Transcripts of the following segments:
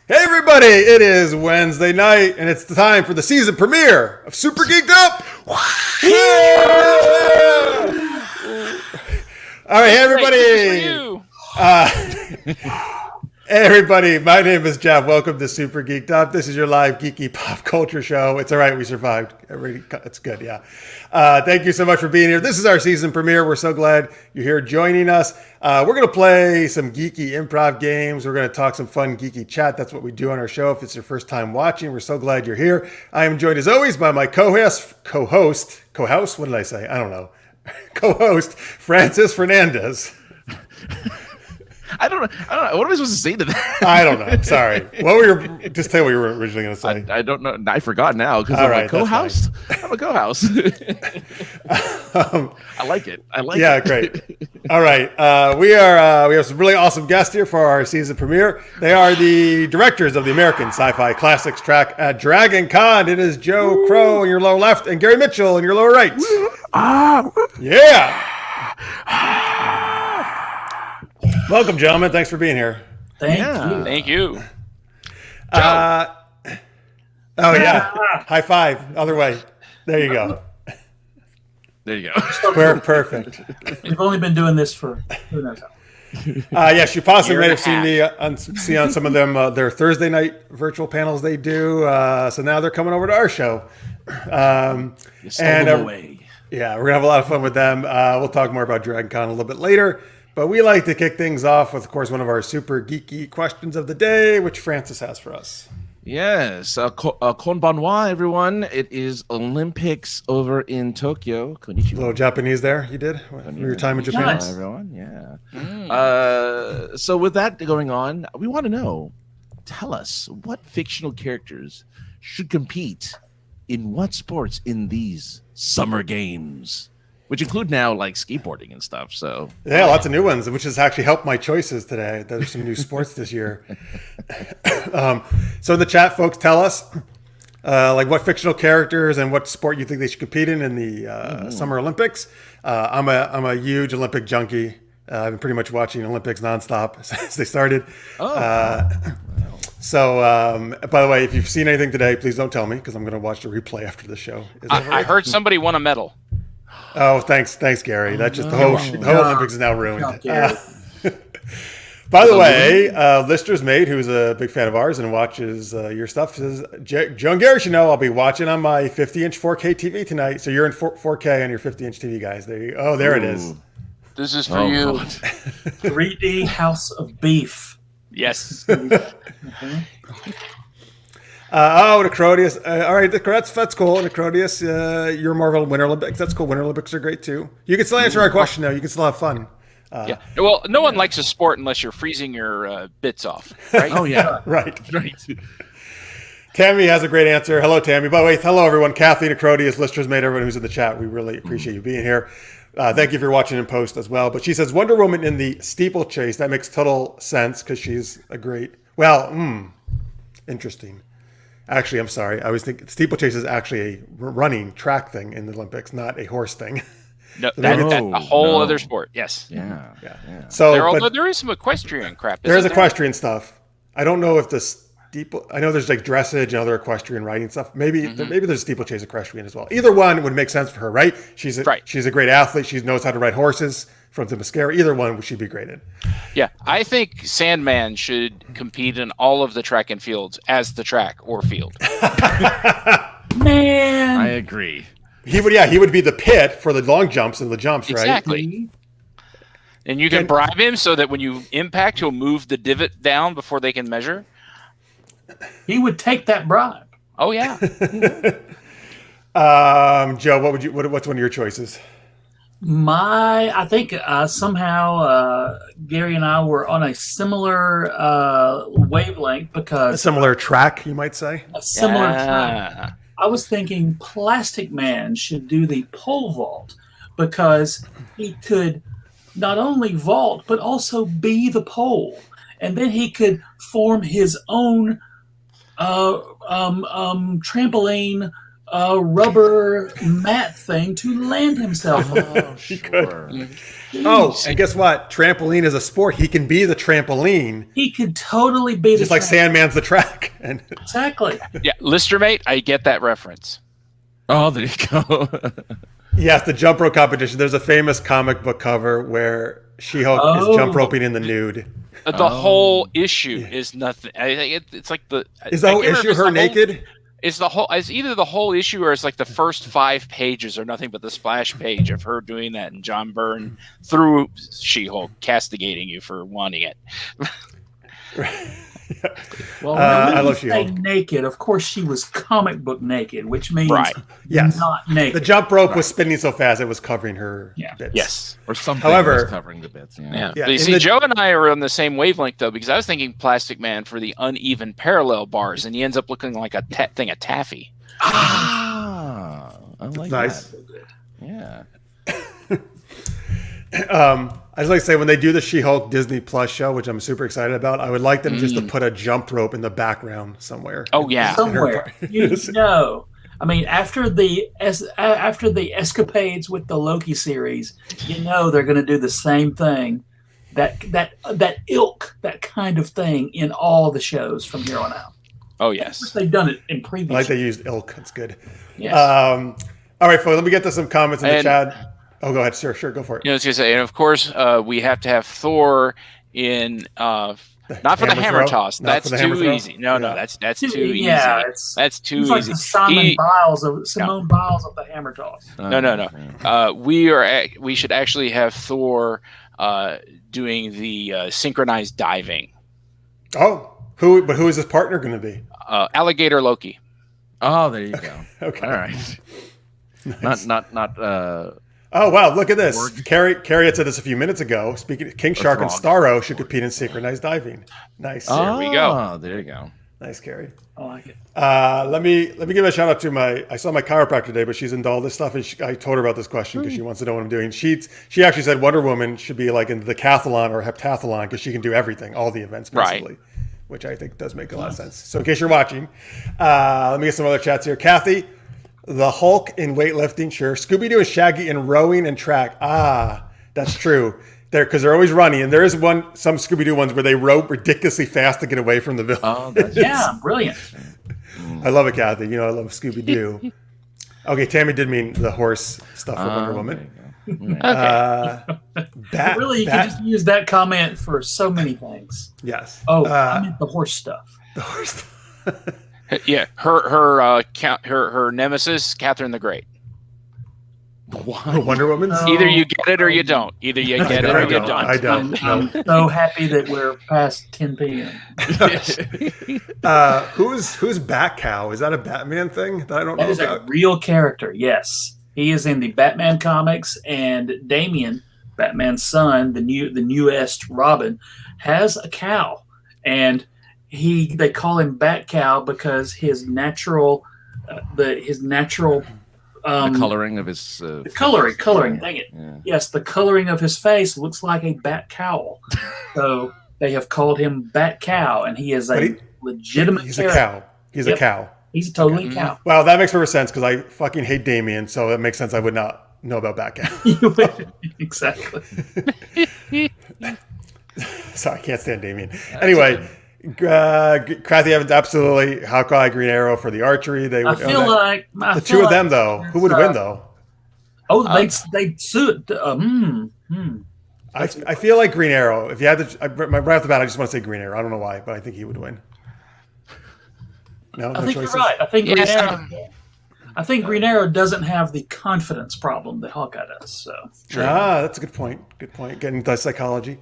Hey everybody, it is Wednesday night and it's the time for the season premiere of Super Geeked Up! All right, hey everybody! Hey everybody, my name is Jeff. Welcome to Super Geeked Up. This is your live geeky pop culture show. It's all right, we survived. It's good, yeah. Thank you so much for being here. This is our season premiere. We're so glad you're here joining us. We're going to play some geeky improv games. We're going to talk some fun geeky chat. That's what we do on our show. If it's your first time watching, we're so glad you're here. I am joined as always by my co-host, what did I say? I don't know. Co-host, Francis Fernandez. I don't know. What am I supposed to say to that? I don't know. Sorry. Just tell me what you were originally going to say. I don't know. I forgot now because I'm a co-host. I'm a co-host. I like it. Yeah, great. All right. We have some really awesome guests here for our season premiere. They are the directors of the American Sci-Fi Classics Track at Dragon Con. It is Joe Crow in your lower left and Gary Mitchell in your lower right. Yeah. Welcome, gentlemen. Thanks for being here. Thank you. Oh, yeah. High five. Other way. There you go. We're perfect. We've only been doing this for who knows how. Yes, you possibly may have seen on some of them their Thursday night virtual panels they do. So now they're coming over to our show. Away. Yeah, we're going to have a lot of fun with them. We'll talk more about Dragon Con a little bit later. But we like to kick things off with, of course, one of our super geeky questions of the day, which Francis has for us. Yes. Konbanwa, everyone. It is Olympics over in Tokyo. Konnichiwa. A little Japanese there, you did? Your time in Japan? Nice. Everyone. Yeah. So with that going on, we want to know, tell us, what fictional characters should compete in what sports in these summer games? Which include now like skateboarding and stuff. So yeah, lots of new ones, which has actually helped my choices today. There's some new sports this year. So in the chat, folks, tell us like what fictional characters and what sport you think they should compete in the Summer Olympics. I'm a huge Olympic junkie. I've been pretty much watching Olympics nonstop since they started. So, by the way, if you've seen anything today, please don't tell me because I'm going to watch the replay after the show. I heard somebody won a medal. Oh, thanks, Gary. That's just the whole Olympics is now ruined. By the way, Lister's mate, who's a big fan of ours and watches your stuff, says, Joe and Gary should know I'll be watching on my 50-inch 4K TV tonight. So you're in 4K on your 50-inch TV, guys. There it is. This is for you. God. 3D House of Beef. Yes. Necrodius. All right, that's cool. Necrodius, you're more of a Winter Olympics. That's cool. Winter Olympics are great too. You can still answer our question though. You can still have fun. Yeah. Well, no one likes a sport unless you're freezing your bits off, right? Oh yeah, right. Tammy has a great answer. Hello, Tammy. By the way, hello everyone. Kathy, Necrodius, Lister's mate, everyone who's in the chat. We really appreciate you being here. Thank you for watching in post as well. But she says Wonder Woman in the steeplechase. That makes total sense because she's a great. Interesting. Actually, I'm sorry. I was thinking steeplechase is actually a running track thing in the Olympics, not a horse thing. No, that's a whole other sport. Yes. Yeah. So, although there is some equestrian crap. There is equestrian stuff. I don't know if the steeple. I know there's like dressage and other equestrian riding stuff. Maybe there's steeplechase equestrian as well. Either one would make sense for her, right? She's a great athlete. She knows how to ride horses from the mascara. Either one she'd be great in. Yeah, I think Sandman should compete in all of the track and fields as the track or field. Man, I agree. He would be the pit for the long jumps and the jumps, right? Exactly. And you can bribe him so that when you impact, he'll move the divot down before they can measure. he would take that bribe. Oh yeah. Joe, what's one of your choices? I think somehow Gary and I were on a similar wavelength because A similar track, you might say. a similar track. I was thinking Plastic Man should do the pole vault because he could not only vault but also be the pole, and then he could form his own trampoline rubber mat thing to land himself on. Oh, sure. Oh, and guess what? Trampoline is a sport. He can be the trampoline. He could totally be just like Sandman's the track. And exactly. Yeah, Listermate, I get that reference. Oh, there you go. yes, the jump rope competition. There's a famous comic book cover where She-Hulk is jump roping in the nude. The whole issue is nothing. I think it's like the is the whole issue her naked? It's either the whole issue or it's like the first 5 pages or nothing but the splash page of her doing that and John Byrne through She-Hulk castigating you for wanting it. Well, I love She-Hulk. Naked, of course, she was comic book naked, which means not naked. The jump rope was spinning so fast it was covering her bits. Yes, or something. However, was covering the bits. Yeah. You see, Joe and I are on the same wavelength though, because I was thinking Plastic Man for the uneven parallel bars, and he ends up looking like a thing of taffy. Ah, I like nice. That. Yeah. I just like to say when they do the She-Hulk Disney Plus show, which I'm super excited about, I would like them just to put a jump rope in the background somewhere. Oh yeah, somewhere. I mean, after the escapades with the Loki series, they're going to do the same thing. That kind of thing in all the shows from here on out. Oh yes, they've done it in previous. I like they used ilk. That's good. Yes. All right, folks. Let me get to some comments in the chat. Oh, go ahead. Sure, go for it. I was going to say, and of course, we have to have Thor in. Not for the hammer toss. That's too easy. No, that's too easy. Yeah, that's too easy. Like the Simone Biles of the hammer toss. No. We should actually have Thor doing the synchronized diving. Oh, who is his partner going to be? Alligator Loki. Oh, there you go. Okay. All right. Nice. Not. Oh wow! Look at this. Carrie had said this a few minutes ago. Speaking of King Shark and Starro should compete in synchronized diving. Nice. There we go. Oh, there you go. Nice, Carrie. I like it. Let me give a shout out to I saw my chiropractor today, but she's into all this stuff, and I told her about this question because she wants to know what I'm doing. She actually said Wonder Woman should be like in the decathlon or heptathlon because she can do everything, all the events basically, which I think does make a lot of sense. So in case you're watching, let me get some other chats here. Kathy. The Hulk in weightlifting, sure. Scooby-Doo and Shaggy in rowing and track. Ah, that's true. Because they're always running. And there is some Scooby-Doo ones where they row ridiculously fast to get away from the villain. Oh, brilliant. I love it, Kathy. I love Scooby-Doo. Okay, Tammy did mean the horse stuff with Wonder Woman. Really, you can just use that comment for so many things. Yes. Oh, I meant the horse stuff. The horse stuff. Yeah, her nemesis, Catherine the Great. Wonder Woman? Either you get it or you don't. Either you get it or you don't. I don't. I'm so happy that we're past 10 p.m. Who's Bat Cow? Is that a Batman thing that I don't know about? That is a real character, yes. He is in the Batman comics, and Damian, Batman's son, the newest Robin, has a cow. And they call him Bat Cow because his natural the coloring of his coloring. Dang it! Yeah. Yes, the coloring of his face looks like a bat cowl. So they have called him Bat Cow, and he is a legitimate. He's character. A cow. He's a cow. He's totally a cow. Wow, that makes perfect sense because I fucking hate Damien, so it makes sense I would not know about Bat Cow. Exactly. Sorry, I can't stand Damien. Anyway. Kathy Evans, absolutely. Hawkeye, Green Arrow for the archery. I feel like the two of them, though. Who would win, though? Oh, they'd suit. I feel like Green Arrow. If you had to, right off the bat, I just want to say Green Arrow. I don't know why, but I think he would win. No, I think you're right. I think Green Arrow doesn't have the confidence problem that Hawkeye does. So that's a good point. Good point. Getting into psychology.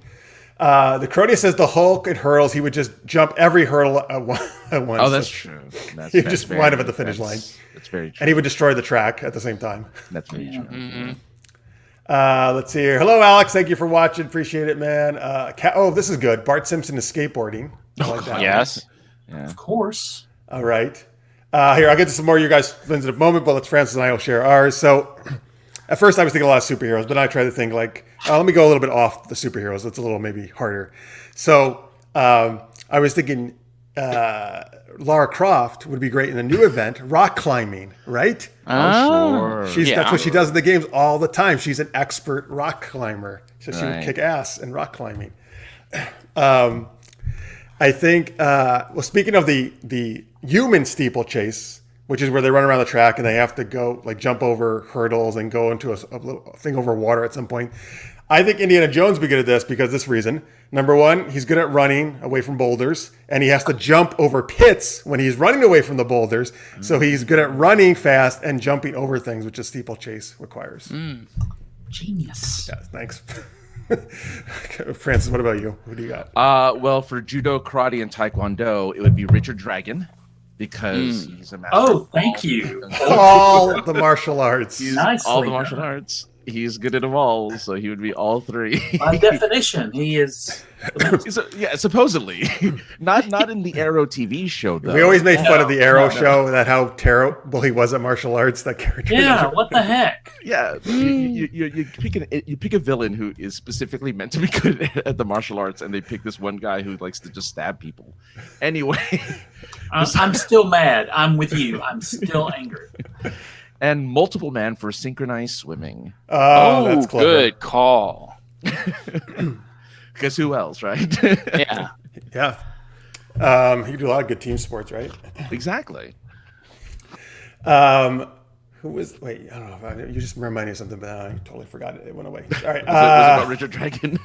The Crony says the Hulk and hurls. He would just jump every hurdle at once. Oh, that's true. He would just wind up at the finish line. That's very true. And he would destroy the track at the same time. That's very true. Mm-hmm. Let's see here. Hello, Alex. Thank you for watching. Appreciate it, man. This is good. Bart Simpson is skateboarding. I like that. Yes. Yeah. Of course. All right. Here, I'll get to some more of your guys' friends in a moment, but Francis and I will share ours. So at first I was thinking a lot of superheroes, but then I tried to think let me go a little bit off the superheroes. That's a little maybe harder. So I was thinking Lara Croft would be great in a new event, rock climbing, right? Oh, sure. That's what she does in the games all the time. She's an expert rock climber. So she would Right. kick ass in rock climbing. I think, well, speaking of the human steeplechase, which is where they run around the track and they have to go, like, jump over hurdles and go into a little thing over water at some point. I think Indiana Jones would be good at this because this reason. Number one, he's good at running away from boulders, and he has to jump over pits when he's running away from the boulders. So he's good at running fast and jumping over things, which a steeplechase requires. Genius. Yeah, thanks. Francis, what about you? Who do you got? Well, for judo, karate, and taekwondo, it would be Richard Dragon because he's a master. Oh, of thank all. you. All the martial arts. He's Nicely all the done. martial arts. He's good at them all, so he would be all three. By definition, he is. Yeah, supposedly, not in the Arrow TV show though. We always made fun of the Arrow No. show, that how terrible he was at martial arts, that character. Yeah, what the heck? Yeah, you pick a villain who is specifically meant to be good at the martial arts, and they pick this one guy who likes to just stab people. Anyway, I'm still mad. I'm with you. I'm still angry. and multiple man for synchronized swimming. Oh, that's clever. Good call. Because who else, right? Yeah. Yeah. You do a lot of good team sports, right? Exactly. Who was? Wait, I don't know. You just reminded me of something, but I totally forgot it. It went away. All right. Was it about Richard Dragon?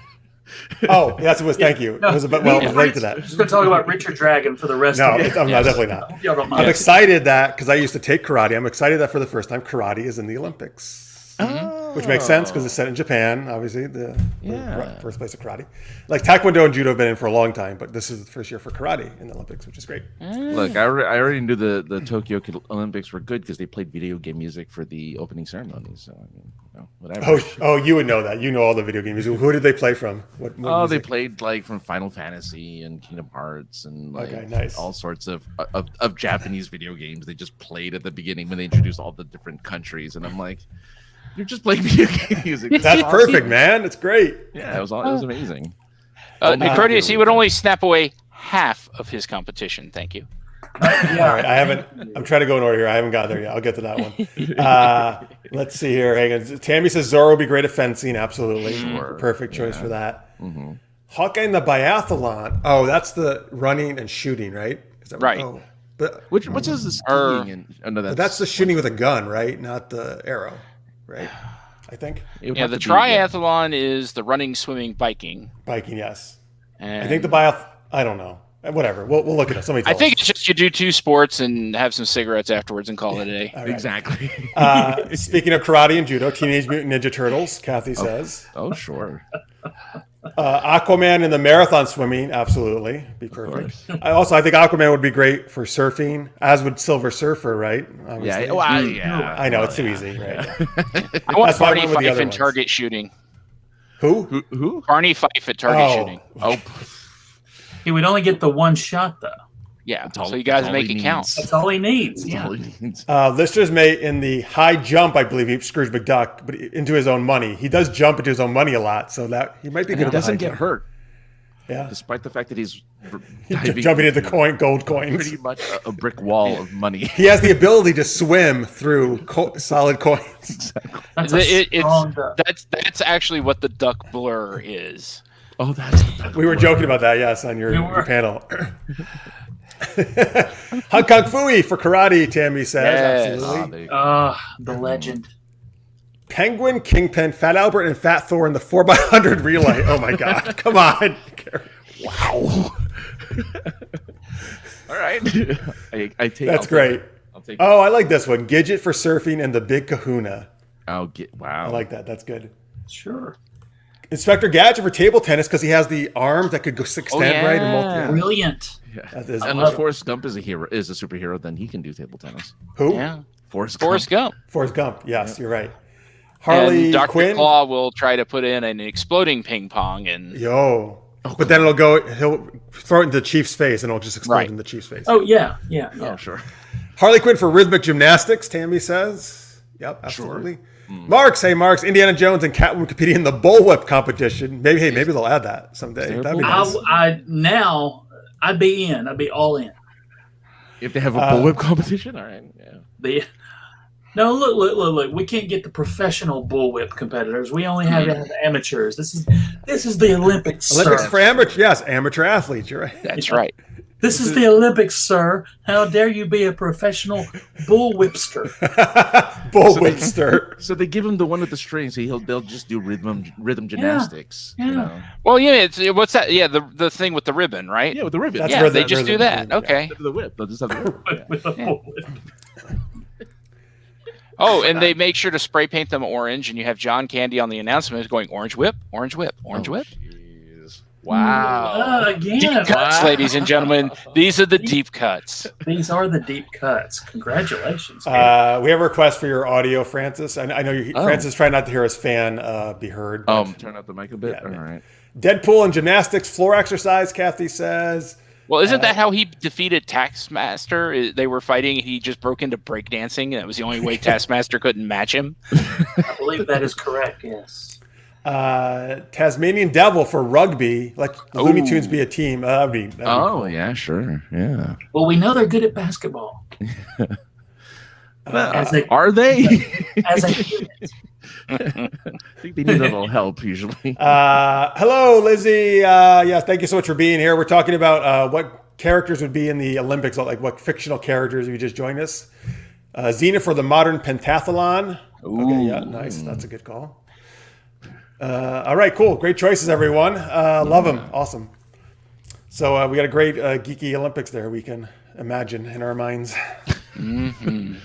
Oh, yes, it was. Thank you. It was about, well, relate to that. We're just going to talk about Richard Dragon for the rest No, of it. I'm not, definitely not. Y'all don't I'm mind. excited that, because I used to take karate, I'm excited that for the first time, karate is in the Olympics. Which makes sense because it's set in Japan, obviously, the birthplace of karate. Like Taekwondo and Judo have been in for a long time, but this is the first year for karate in the Olympics, which is great. Look, I already knew the Tokyo Olympics were good because they played video game music for the opening ceremonies. So, I mean, whatever. Oh, you would know that. You know all the video games. Who did they play from? What Oh, they music? played like from Final Fantasy and Kingdom Hearts and like Okay, nice. all sorts of Japanese video games. They just played at the beginning when they introduced all the different countries, and I'm like, you're just playing video game music. That's awesome. perfect, man. It's great. Yeah, it was amazing. Courteous, he would only snap away half of his competition. Thank you. All right, I haven't. I'm trying to go in order here. I haven't got there yet. I'll get to that one. Let's see here. Hang on. Tammy says Zorro would be great at fencing. Absolutely, Sure. perfect choice for that. Mm-hmm. Hawkeye in the biathlon. Oh, that's the running and shooting, right? Is that Right. Oh, but Which is the skiing and no, that's the shooting with a gun, right? Not the arrow, right? I think Yeah, the triathlon is the running, swimming, biking. biking. Yes, And I think the biath. I don't know. Whatever. We'll look it up. Somebody. I Tell think us. it's just you do two sports and have some cigarettes afterwards and call it a day. All right. Exactly. Speaking of karate and judo, Teenage Mutant Ninja Turtles. Kathy says. Oh, sure. Aquaman in the marathon swimming, absolutely, be perfect. I think Aquaman would be great for surfing, as would Silver Surfer, right? Obviously. Yeah. Well, yeah. I know it's too easy, right? I want That's why I Barney went with the Fife other in ones. target shooting. Who? Who? Barney Fife at target Oh. shooting. Oh, He would only get the one shot, though. Yeah, That's all- so you guys that's all make he it count. needs. That's all he needs. that's Yeah. all he needs. Listeners may in the high jump, I believe, Scrooge McDuck, but into his own money. He does jump into his own money a lot, so that he might be And good he at the doesn't high get jump. hurt, Yeah, despite the fact that he's jumping into gold coins. pretty much a brick wall of money. He has the ability to swim through solid coins. That's a strong duck. That's actually what the duck blur is. Oh, that's We were joking about that, yes, on We your were. panel. Hong Kong Fooey for karate, Tammy says. Yes. Absolutely. The legend. Penguin, Kingpin, Fat Albert, and Fat Thor in the 4x100 relay. Oh my God. Come on. wow. All right. I take. That's great. I'll take. Oh, I like this one. Gidget for surfing and the Big Kahuna. I'll get. Wow. I like that. That's good. Sure. Inspector Gadget for table tennis because he has the arm that could go extend right. yeah. Brilliant. That is- Unless Forrest Gump is a superhero, then he can do table tennis. Who? Yeah, Forrest Gump. Forrest Gump. Yes, you're right. Harley and Dr. Quinn. Claw will try to put in an exploding ping pong and Yo. But then he'll throw it into the Chief's face and it'll just explode Right. in the Chief's face. Oh, yeah. Yeah. Oh, sure. Harley Quinn for rhythmic gymnastics, Tammy says. Yep, absolutely. Marks, Indiana Jones and Catwoman competing in the bullwhip competition. Maybe they'll add that someday. Is there a That'd be nice. Now, I'd be in. I'd be all in. If they have a bullwhip competition, all right. Yeah. No, look. We can't get the professional bullwhip competitors. We only have amateurs. This is the Olympics, Olympics sir. for amateurs. Yes, amateur athletes. You're right. That's right. This is the Olympics, sir. How dare you be a professional bullwhipster? Bullwhipster. So they give him the one with the string, so they'll just do rhythm gymnastics. Yeah. You know? Well, yeah, what's that? Yeah, the thing with the ribbon, right? Yeah, with the ribbon. That's Yeah, rhythm- they just do rhythm that. thing, yeah. Okay. Instead of the whip, they'll just have the whip. Yeah. With a bullwhip. Oh, and they make sure to spray paint them orange, and you have John Candy on the announcement going orange whip, orange whip, orange whip. Jeez. Wow. Again. Deep cuts, Wow. ladies and gentlemen. These are the deep cuts. These are the deep cuts. Congratulations. We have a request for your audio, Francis. I know Francis trying not to hear his fan be heard. but- Turn up the mic a bit. Yeah, All right. Deadpool and gymnastics, floor exercise, Kathy says. Well, isn't that how he defeated Taskmaster? They were fighting, he just broke into breakdancing, and that was the only way Taskmaster couldn't match him. I believe that is correct, yes. Tasmanian Devil for rugby. Like the Looney Tunes be a team. That'd be cool. Yeah, sure. Yeah. Well, we know they're good at basketball. Are they? As a unit. I think they need a little help usually. Hello, Lizzie. Yes, thank you so much for being here. We're talking about what characters would be in the Olympics, like what fictional characters if you just joined us. Xena for the modern pentathlon. Okay, yeah, nice. That's a good call. All right, cool. Great choices, everyone. Love them. Awesome. So we got a great geeky Olympics there we can imagine in our minds. Mm-hmm.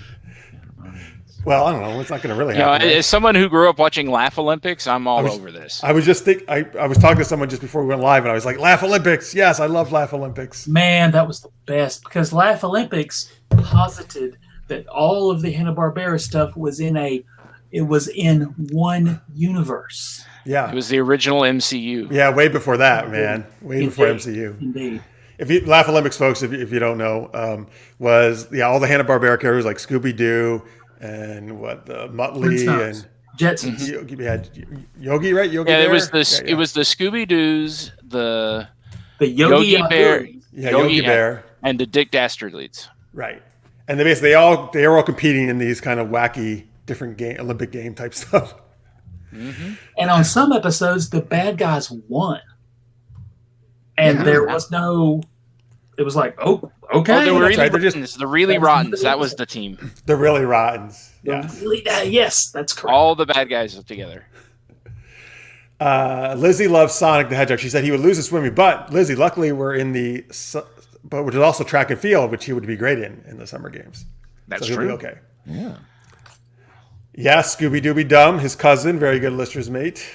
Well, I don't know. It's not going to really happen. Right? As someone who grew up watching Laugh Olympics, I'm all over this. I was just I was talking to someone just before we went live, and I was like, Laugh Olympics. Yes, I love Laugh Olympics. Man, that was the best because Laugh Olympics posited that all of the Hanna-Barbera stuff was in one universe. Yeah. It was the original MCU. Yeah, way before that, man. Way before MCU. Indeed. If you Laugh Olympics, folks, if you don't know, was all the Hanna-Barbera characters like Scooby-Doo and Muttley and Jetsons. You had Yogi, right? Yogi. Yeah, Bear? it was the Scooby Doos, the Yogi Bear, Yeah, Yogi Bear, and the Dick Dastardlies. right? And they basically they were all competing in these kind of wacky different Olympic game type stuff. Mm-hmm. And on some episodes, the bad guys won, and there was no. It was like, okay. Oh, they were That's right. They're Rottens, the really Rottens. That was the team. The really Rottens. Yeah. Yes, that's correct. All the bad guys together. Lizzie loves Sonic the Hedgehog. She said he would lose in swimming, but Lizzie, luckily, we're in which is also track and field, which he would be great in the summer games. That's so he'll true. Be okay. Yeah. Yeah, Scooby Dooby Dum, his cousin, very good listener's mate.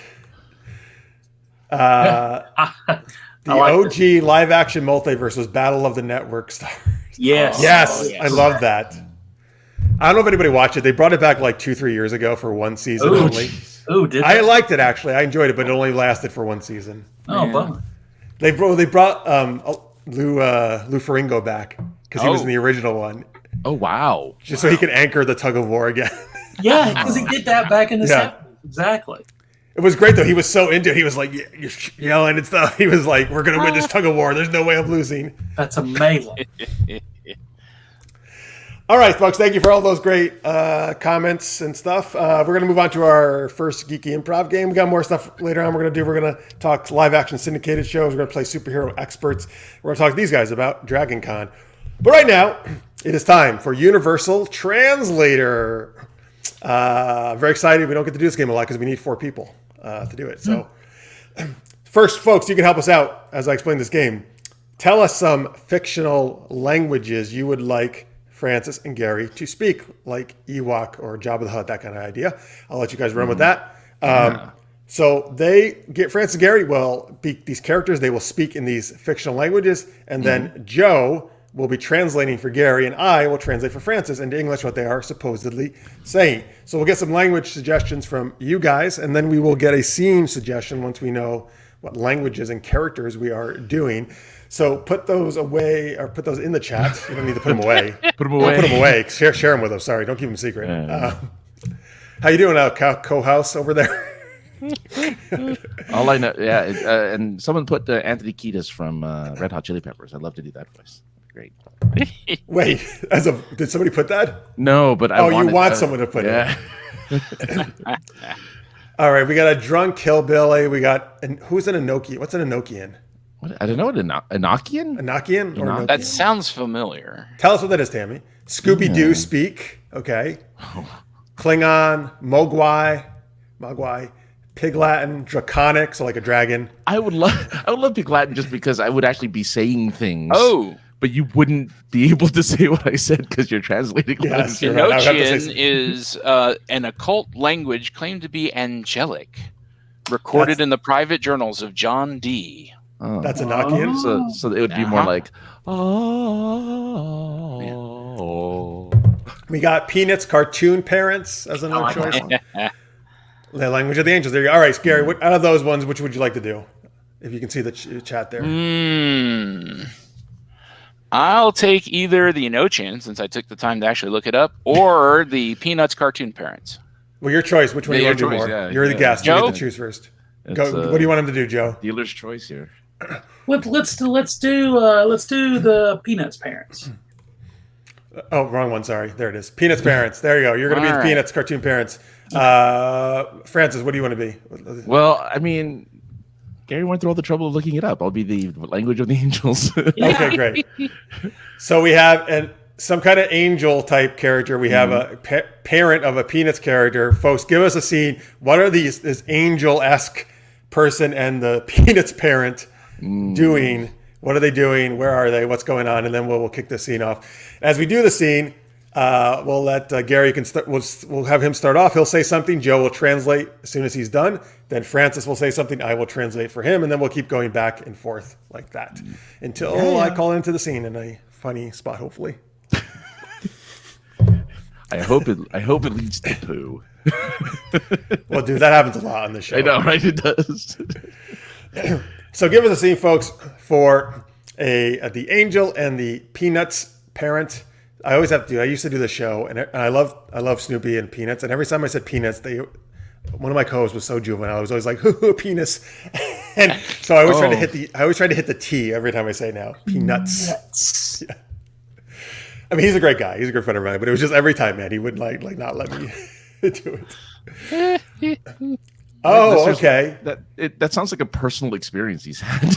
The OG live action multiverse was Battle of the Network Stars. Yes. Yes, I love that. I don't know if anybody watched it. They brought it back like 2-3 years ago for one season only. Oh, did I liked it actually. I enjoyed it, but it only lasted for one season. Oh, bummer. They brought Lou Ferrigno back because he was in the original one, Oh wow. just so he could anchor the tug of war again. Yeah, because he did that back in the 70s. Exactly. It was great though. He was so into it. He was like yelling and stuff. He was like, "We're gonna win this tug of war. There's no way I'm losing." That's amazing. All right, folks. Thank you for all those great comments and stuff. We're gonna move on to our first geeky improv game. We got more stuff later on. We're gonna talk live action syndicated shows. We're gonna play superhero experts. We're gonna talk to these guys about Dragon Con. But right now, it is time for Universal Translator. Very excited. We don't get to do this game a lot because we need 4 people to do it. So first, folks, you can help us out as I explain this game. Tell us some fictional languages you would like Francis and Gary to speak, like Ewok or Jabba the Hutt, that kind of idea. I'll let you guys run with that. So Francis and Gary will be these characters. They will speak in these fictional languages. And then Joe will be translating for Gary, and I will translate for Francis into English what they are supposedly saying. So we'll get some language suggestions from you guys, and then we will get a scene suggestion once we know what languages and characters we are doing. So put those away, or put those in the chat. You don't need to put them away. Put them away. Put them away. Share them with us. Sorry, don't keep them secret. How you doing out, co-house over there? All I know, and someone put Anthony Kiedis from Red Hot Chili Peppers. I'd love to do that voice. great. Wait, did somebody put that? No, but you want someone to put it. All right, we got a drunk hillbilly. We got who's an Enochian? What's an Enochian? What? I don't know what Enochian? Enochian or Enochian? That sounds familiar. Tell us what that is, Tammy. Scooby-Doo speak. Okay. Klingon, Mogwai, Pig Latin, Draconic, so like a dragon. I would love Pig Latin just because I would actually be saying things. Oh. But you wouldn't be able to say what I said because you're translating. Yes, you're right. Enochian is an occult language claimed to be angelic, recorded in the private journals of John Dee. Oh. That's Enochian? So it would be more like, We got Peanuts cartoon parents as another choice. The language of the angels. There you go. All right, Gary, out of those ones, which would you like to do? If you can see the chat there. I'll take either the Enochian, since I took the time to actually look it up, or the Peanuts cartoon parents. Well, your choice. Which one do you want to do more? You're the guest. Joe? You get to choose first. Go. What do you want him to do, Joe? Dealer's choice here. Let's do the Peanuts parents. Oh, wrong one. Sorry. There it is. Peanuts parents. There you go. You're going to be the Peanuts cartoon parents. Francis, what do you want to be? Well, I mean, Gary went through all the trouble of looking it up. I'll be the language of the angels. Okay, great. So we have some kind of angel type character. We have a parent of a Peanuts character. Folks, give us a scene. What are this angel-esque person and the Peanuts parent doing? What are they doing? Where are they? What's going on? And then we'll kick the scene off. As we do the scene, we'll let Gary start. We'll have him start off. He'll say something. Joe will translate as soon as he's done. Then Francis will say something. I will translate for him, and then we'll keep going back and forth like that until I call into the scene in a funny spot, hopefully. I hope it leads to poo. Well, dude, that happens a lot on the show. I know, right? It does. So give us a scene, folks, for the angel and the Peanuts parent. I always have to do. I used to do the show, and I love Snoopy and Peanuts. And every time I said Peanuts, one of my co-hosts was so juvenile. I was always like, penis. And so I always try to hit the T every time I say now. Peanuts. Yeah. I mean, he's a great guy. He's a great friend of mine. But it was just every time, man, he wouldn't like not let me do it. Oh, okay. That sounds like a personal experience he's had.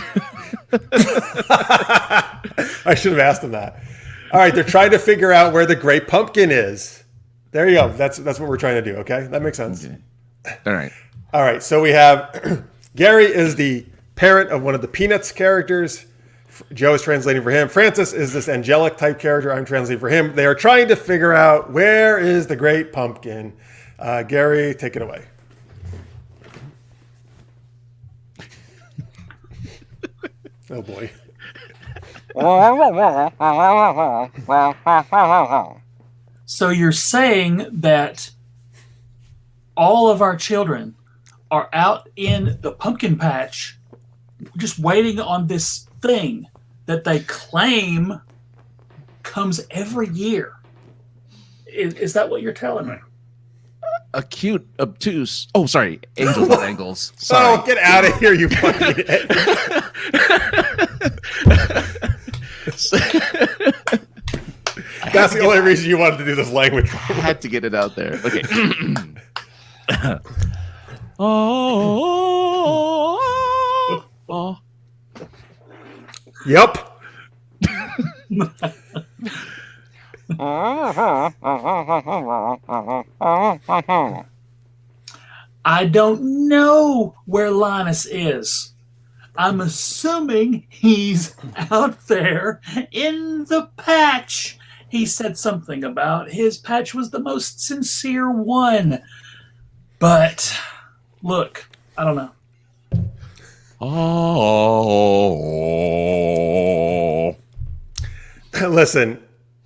I should have asked him that. All right, they're trying to figure out where the great pumpkin is. There you go. That's what we're trying to do. Okay, that makes sense. Okay. All right. So we have Gary is the parent of one of the Peanuts characters. Joe is translating for him. Francis is this angelic type character. I'm translating for him. They are trying to figure out where is the great pumpkin. Gary, take it away. Oh boy. So you're saying that all of our children are out in the pumpkin patch just waiting on this thing that they claim comes every year. Is that what you're telling me? Acute, obtuse. Oh, sorry. Angels, not angles. Sorry. Oh, get out of here, you fucking That's the only reason you wanted to do this language. I had to get it out there. Okay. Oh. Yep. I don't know where Linus is. I'm assuming he's out there in the patch. He said something about his patch was the most sincere one. But look, I don't know. Oh. Listen,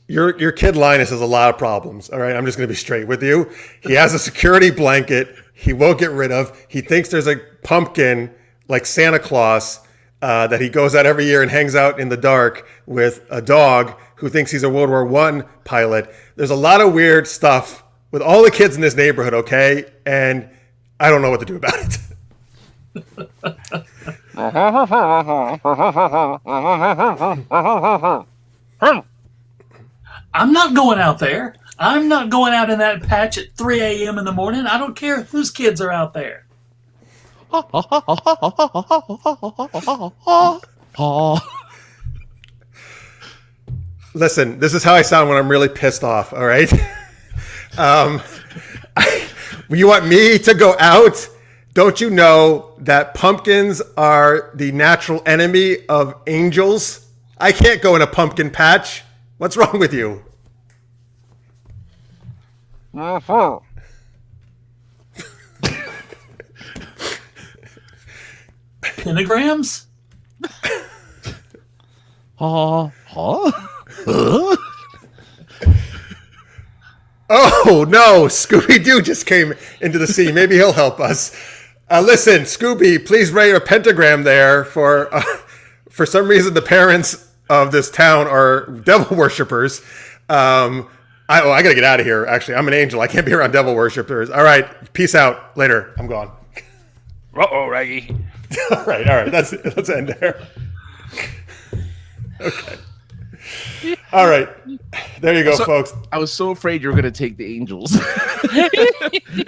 your kid Linus has a lot of problems. All right, I'm just going to be straight with you. He has a security blanket he won't get rid of. He thinks there's a pumpkin like Santa Claus that he goes out every year and hangs out in the dark with a dog who thinks he's a World War I pilot. There's a lot of weird stuff with all the kids in this neighborhood, okay? And I don't know what to do about it. I'm not going out there. I'm not going out in that patch at 3 a.m. in the morning. I don't care whose kids are out there. Listen, this is how I sound when I'm really pissed off, all right? You want me to go out? Don't you know that pumpkins are the natural enemy of angels? I can't go in a pumpkin patch. What's wrong with you? Pentagrams? Oh no, Scooby-Doo just came into the scene. Maybe he'll help us. Listen, Scooby, please write a pentagram there for some reason the parents of this town are devil worshippers. I gotta get out of here. Actually, I'm an angel. I can't be around devil worshippers. All right, peace out. Later. I'm gone. Uh-oh, Raggy. All right. Let's end there. Okay. All right. There you go, folks. I was so afraid you were going to take the angels. It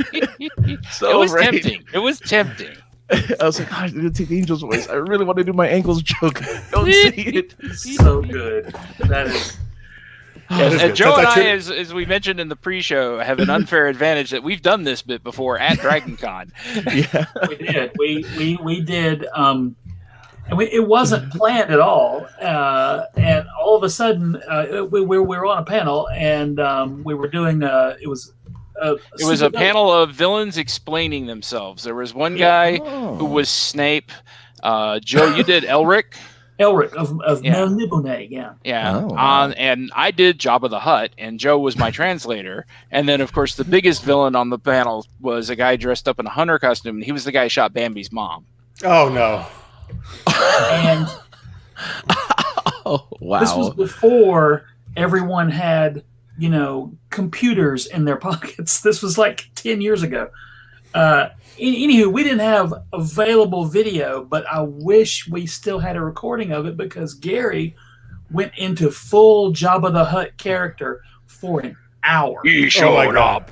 was tempting. It was tempting. I was like, I'm going to take the angels' voice. I really want to do my ankles joke. Don't say it. So good. That is. And Joe and I, as we mentioned in the pre-show, have an unfair advantage that we've done this bit before at DragonCon. Yeah, we did. We did. It wasn't planned at all, and all of a sudden, we were on a panel, and we were doing. It was a panel of villains explaining themselves. There was one guy who was Snape. Joe, you did Elric. Elric of Melniboné, yeah. Yeah. Oh, wow. And I did Jabba the Hutt, and Joe was my translator. And then, of course, the biggest villain on the panel was a guy dressed up in a hunter costume, and he was the guy who shot Bambi's mom. Oh, no. And wow. This was before everyone had, computers in their pockets. This was like 10 years ago. Anywho, we didn't have available video, but I wish we still had a recording of it because Gary went into full Jabba the Hutt character for an hour. He showed up.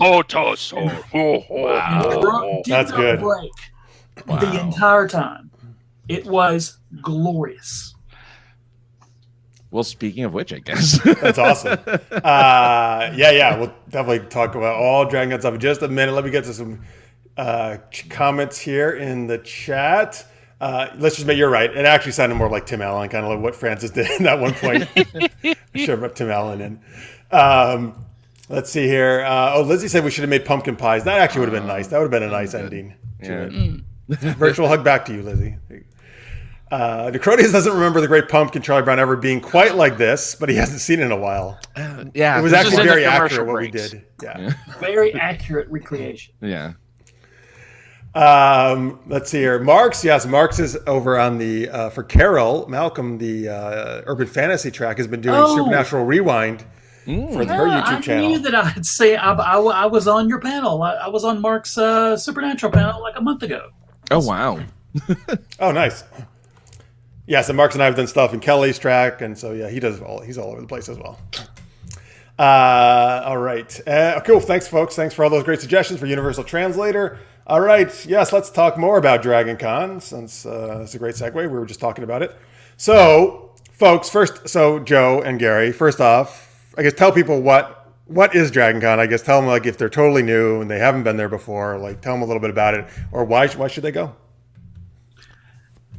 That's good. Break the entire time. It was glorious. Well, speaking of which, I guess. That's awesome. Yeah. We'll definitely talk about all Dragon Gun stuff in just a minute. Let me get to some comments here in the chat. Let's just make, you're right. It actually sounded more like Tim Allen, kind of like what Francis did at that one point. Shove up Tim Allen in. Let's see here. Lizzie said we should have made pumpkin pies. That actually would have been nice. That would have been a nice ending. Yeah. Virtual hug back to you, Lizzie. Necrotius doesn't remember the Great Pumpkin Charlie Brown ever being quite like this, but he hasn't seen it in a while. It was actually very accurate what we did. Yeah. Very accurate recreation. Yeah. Let's see here. Marks is over on the for Carol Malcolm, the Urban Fantasy Track, has been doing Supernatural Rewind for her YouTube channel. I knew that I'd say I was on your panel. I was on Mark's Supernatural panel like a month ago. Oh wow. Oh nice. Yeah, so Marks and I have done stuff in Kelly's track, and so yeah, he's all over the place as well. All right. Cool. Thanks, folks. Thanks for all those great suggestions for Universal Translator. All right. Yes, let's talk more about Dragon Con, since it's a great segue. We were just talking about it. So, folks, Joe and Gary, first off, I guess tell people what is Dragon Con. I guess tell them, like, if they're totally new and they haven't been there before, like, tell them a little bit about it, or why should they go?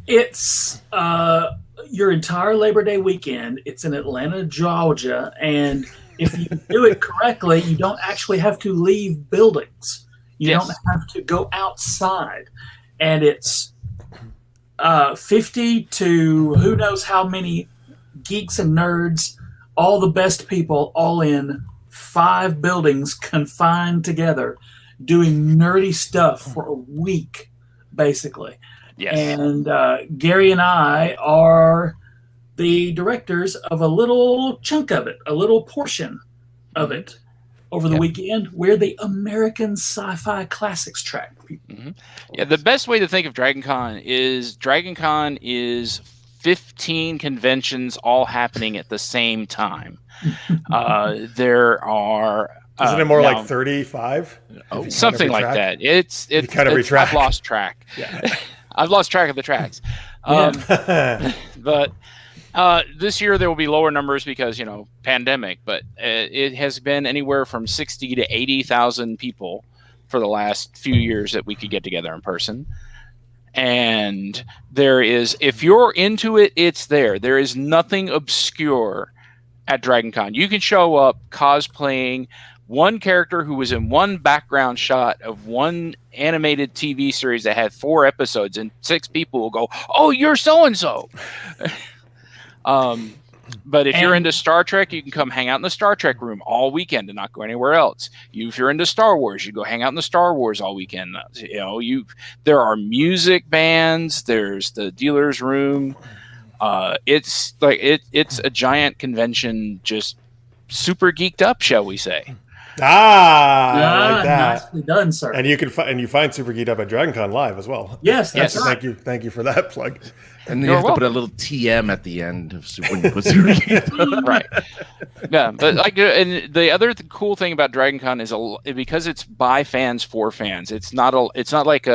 It's your entire Labor Day weekend. It's in Atlanta, Georgia, and if you do it correctly, you don't actually have to leave buildings. You don't have to go outside. And it's 50 to who knows how many geeks and nerds, all the best people, all in 5 buildings confined together, doing nerdy stuff for a week, basically. Yes. And Gary and I are the directors of a little chunk of it, a little portion of it over the weekend. We're the American Sci-Fi Classics Track people. Mm-hmm. Yeah, the best way to think of DragonCon is 15 conventions all happening at the same time. There are isn't it more like 35? Something like that. It's I've lost track. Yeah. I've lost track of the tracks. But this year there will be lower numbers because, pandemic, but it has been anywhere from 60 to 80,000 people for the last few years that we could get together in person. And if you're into it, it's there. There is nothing obscure at DragonCon. You can show up cosplaying one character who was in one background shot of one animated TV series that had 4 episodes, and 6 people will go, "Oh, you're so-and-so." But if you're into Star Trek, you can come hang out in the Star Trek room all weekend and not go anywhere else. If you're into Star Wars, you go hang out in the Star Wars all weekend. There are music bands. There's the dealer's room. It's a giant convention, just super geeked up, shall we say? I like that. Nicely done, sir. And you find Super Geeked Up at DragonCon Live as well. Yes, that's right. Thank you for that plug. And then you have to put a little TM at the end of when you put Super Geeked Up. Right. Yeah, but and the other cool thing about DragonCon is because it's by fans for fans. It's not like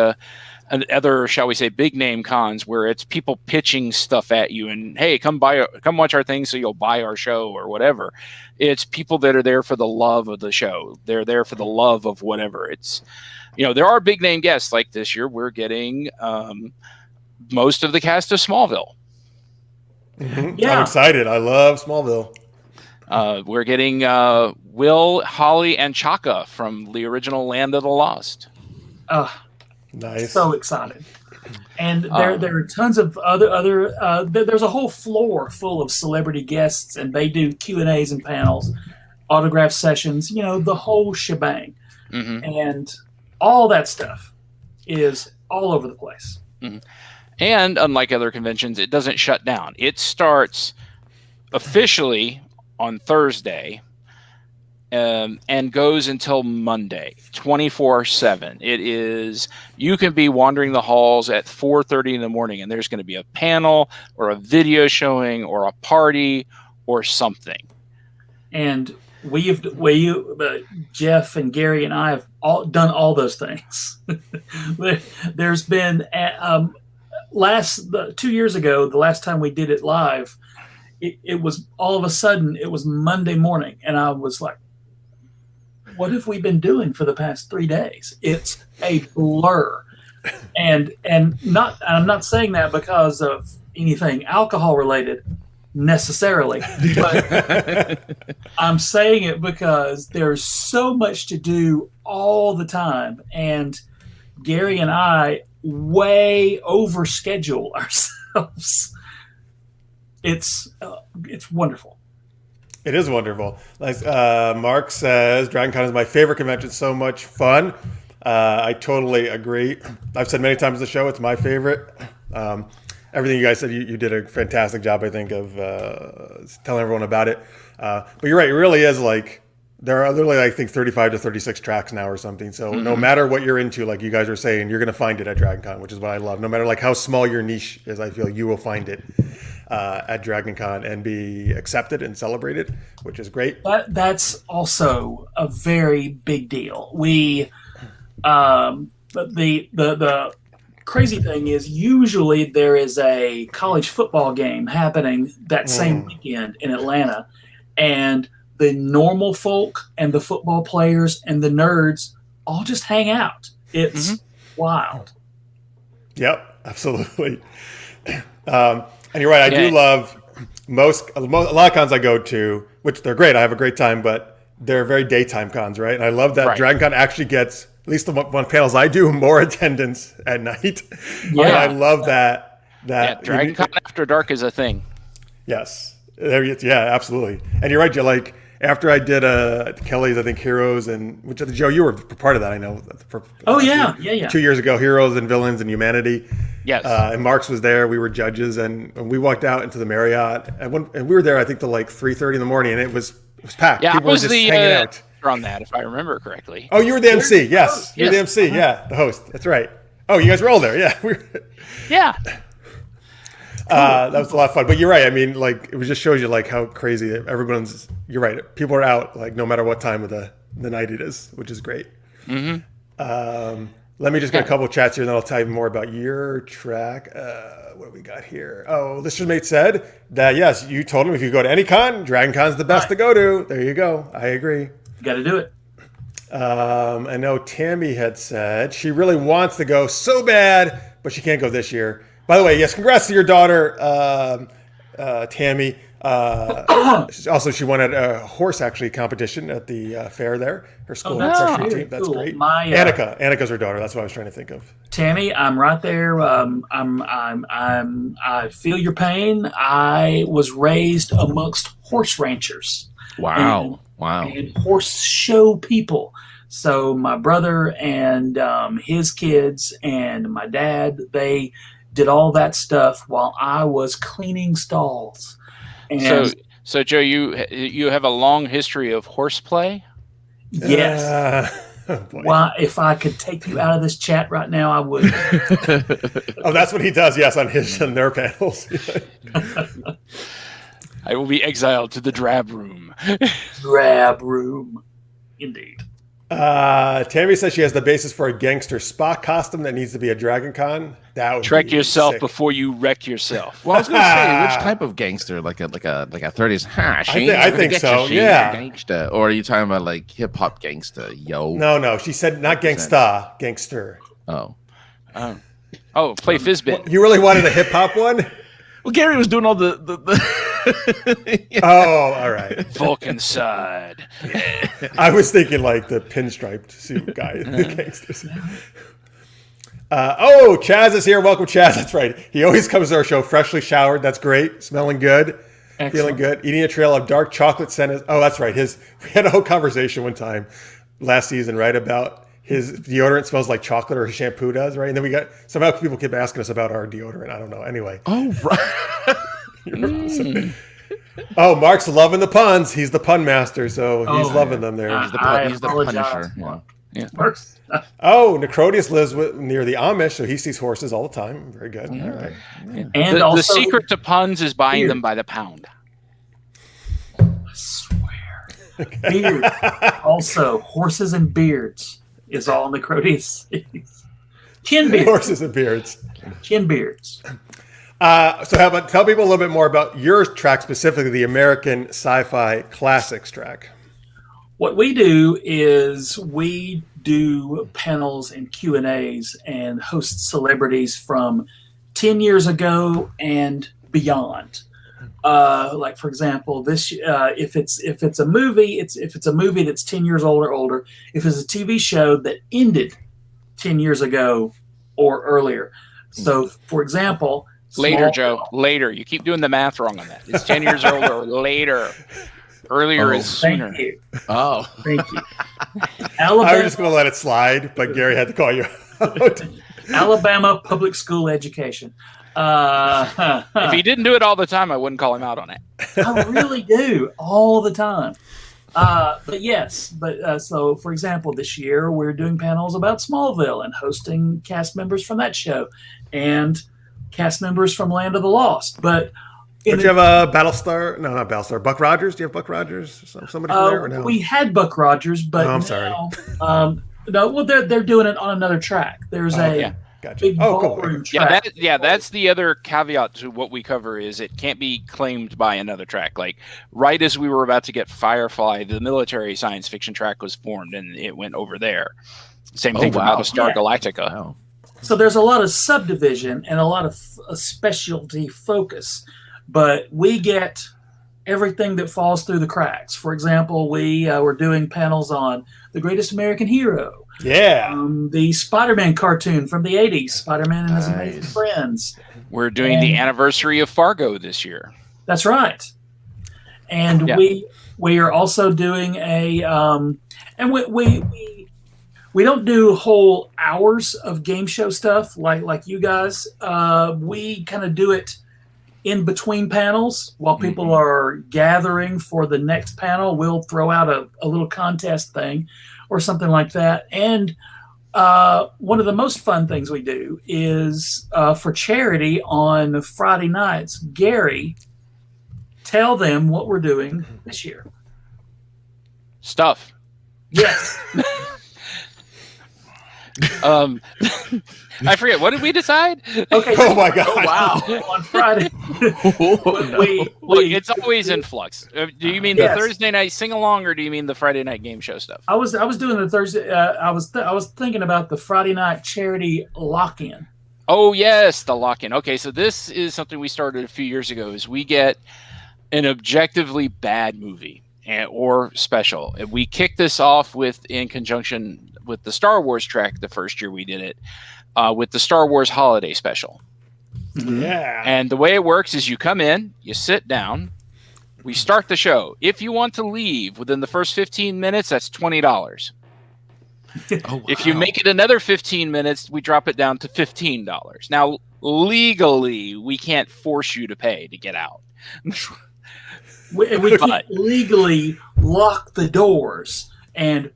other, shall we say, big name cons where it's people pitching stuff at you and, hey, come watch our thing so you'll buy our show or whatever. It's people that are there for the love of the show. They're there for the love of whatever. It's, there are big name guests. Like this year, we're getting most of the cast of Smallville. Mm-hmm. Yeah. I'm excited. I love Smallville. We're getting Will, Holly, and Chaka from the original Land of the Lost. Nice. So excited. And there are tons of other there's a whole floor full of celebrity guests, and they do Q&As and panels, autograph sessions, the whole shebang. Mm-hmm. And all that stuff is all over the place. Mm-hmm. And unlike other conventions, it doesn't shut down. It starts officially on Thursday and goes until Monday, 24/7. It is, you can be wandering the halls at 4:30 in the morning, and there's going to be a panel or a video showing or a party or something. And Jeff and Gary and I have all done all those things. There's been 2 years ago, the last time we did it live, it was all of a sudden it was Monday morning, and I was like, what have we been doing for the past 3 days? It's a blur. And I'm not saying that because of anything alcohol related necessarily, but I'm saying it because there's so much to do all the time, and Gary and I way overschedule ourselves. It's wonderful. It is wonderful. Like Mark says, DragonCon is my favorite convention. So much fun. I totally agree. I've said many times on the show, it's my favorite. Everything you guys said, you did a fantastic job, I think, of telling everyone about it. But you're right. It really is like, there are literally, I think, 35 to 36 tracks now or something. So no matter what you're into, like you guys are saying, you're going to find it at DragonCon, which is what I love. No matter like how small your niche is, I feel you will find it at DragonCon and be accepted and celebrated, which is great. That's also a very big deal. The crazy thing is usually there is a college football game happening that same weekend in Atlanta, and the normal folk and the football players and the nerds all just hang out. It's wild. Yep, absolutely. And you're right. I do love a lot of cons I go to, which they're great. I have a great time, but they're very daytime cons, right? And I love that DragonCon actually gets, at least the one panels I do, more attendance at night. Yeah, and I love that. DragonCon after dark is a thing. Yes, yeah, absolutely. And you're right, Joe. Like after I did Kelly's, I think Heroes and which Joe, you were part of that. I know. 2 years ago, Heroes and Villains and Humanity. Yes. And Marks was there. We were judges, and we walked out into the Marriott, and we were there, I think, till like 3:30 in the morning, and it was packed. Yeah, people I was were just hanging out on that, if I remember correctly. Oh, you were the MC. Yes, you were the MC. Yeah, the host. That's right. Oh, you guys were all there. Yeah. Yeah. That was a lot of fun. But you're right. I mean, like, it just shows you like how crazy everyone's. You're right. People are out like no matter what time of the night it is, which is great. Let me just get a couple of chats here, and then I'll tell you more about your track. What do we got here? Oh, Listenermate said that, yes, you told him if you go to any con, Dragon Con's the best to go to. There you go. I agree. You got to do it. I know Tammy had said she really wants to go so bad, but she can't go this year. By the way, yes, congrats to your daughter, Tammy. Also, she won at a horse competition at the fair there. Her school team. That's cool. great. Annika's her daughter. That's what I was trying to think of. Tammy, I'm right there. I feel your pain. I was raised amongst horse ranchers. Wow. And horse show people. So my brother and his kids and my dad, they did all that stuff while I was cleaning stalls. And so Joe, you have a long history of horseplay? Yes. Well, if I could take you out of this chat right now, I would. Oh, that's what he does. Yes, on their panels. I will be exiled to the drab room. Drab room, indeed. Tammy says she has the basis for a gangster Spock costume that needs to be a Dragon Con. That would Trek be yourself sick. before you wreck yourself. Well, I was going to say, which type of gangster? Like a 30s? I think so. Yeah. Gangster. Or are you talking about like hip hop gangster? Yo. No. She said not gangsta, gangster. Oh. Play Fizbit. You really wanted a hip hop one? Well, Gary was doing all the Oh, all right. Vulcan side. I was thinking like the pinstriped suit guy, the gangsters. Chaz is here. Welcome, Chaz. That's right. He always comes to our show freshly showered. That's great. Smelling good. Excellent. Feeling good. Eating a trail of dark chocolate scent. Oh, that's right. We had a whole conversation one time last season, right, about his deodorant smells like chocolate, or his shampoo does, right? And then somehow people keep asking us about our deodorant. I don't know. Anyway. Oh, right. Oh, Mark's loving the puns. He's the pun master, so he's loving them there. He's the Punisher. Yeah. Oh, Necrodius lives near the Amish, so he sees horses all the time. Very good. All right. Yeah. And the secret to puns is buying them by the pound. I swear. Okay. Beard. Also, horses and beards is all Necrodius. Chin beards. Horses and beards. Chin beards. So how about tell people a little bit more about your track, specifically the American Sci-Fi Classics Track. What we do is we do panels and Q&As and host celebrities from 10 years ago and beyond. Like, for example, this if it's a movie, if it's a movie that's 10 years old or older. If it's a TV show that ended 10 years ago or earlier. So, for example, later, Joe. Later. You keep doing the math wrong on that. It's 10 years old or later. Earlier is sooner. Thank you. Oh. Thank you. I was just going to let it slide, but Gary had to call you out. Alabama public school education. If he didn't do it all the time, I wouldn't call him out on it. I really do all the time. But yes, so for example, this year we're doing panels about Smallville and hosting cast members from that show and cast members from Land of the Lost. But Don't you have a Battlestar? No, not Battlestar. Buck Rogers? Do you have Buck Rogers? Somebody from there or no? We had Buck Rogers, but I'm sorry. No, well, they're doing it on another track. There's Gotcha. big Cool. ballroom track. That's the other caveat to what we cover is it can't be claimed by another track. Like right as we were about to get Firefly, the military science fiction track was formed and it went over there. Same thing for Battlestar Galactica. Wow. So there's a lot of subdivision and a lot of specialty focus, but we get everything that falls through the cracks. For example, we were doing panels on The Greatest American Hero. Yeah. The Spider-Man cartoon from the 80s, Spider-Man and His Amazing Friends. We're doing the anniversary of Fargo this year. That's right. And we are also doing a and we don't do whole hours of game show stuff like you guys. We kind of do it in between panels while people are gathering for the next panel. We'll throw out a little contest thing or something like that. And one of the most fun things we do is for charity on Friday nights. Gary, tell them what we're doing this year. Stuff. Yes. I forget. What did we decide? Okay. Oh my God! Oh, wow. On Friday, Look, it's always in flux. Do you mean the Yes. Thursday night sing along, or do you mean the Friday night game show stuff? I was doing the Thursday. I was thinking about the Friday night charity lock-in. Oh yes, the lock-in. Okay, so this is something we started a few years ago. Is we get an objectively bad movie or special, and we kick this off in conjunction with the Star Wars track. The first year we did it with the Star Wars holiday special. Yeah. And the way it works is you come in, you sit down, we start the show. If you want to leave within the first 15 minutes, that's $20. Oh, wow. If you make it another 15 minutes, we drop it down to $15. Now, legally, we can't force you to pay to get out. We can't legally lock the doors and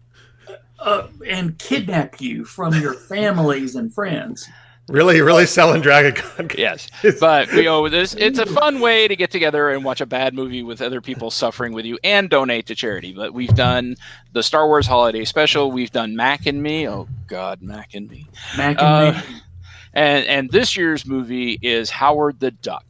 kidnap you from your families and friends. Really selling Dragon Con. Yes, but it's a fun way to get together and watch a bad movie with other people suffering with you and donate to charity. But we've done the Star Wars holiday special. We've done Mac and Me. Oh God, Mac and Me. Mac and Me. And this year's movie is Howard the Duck.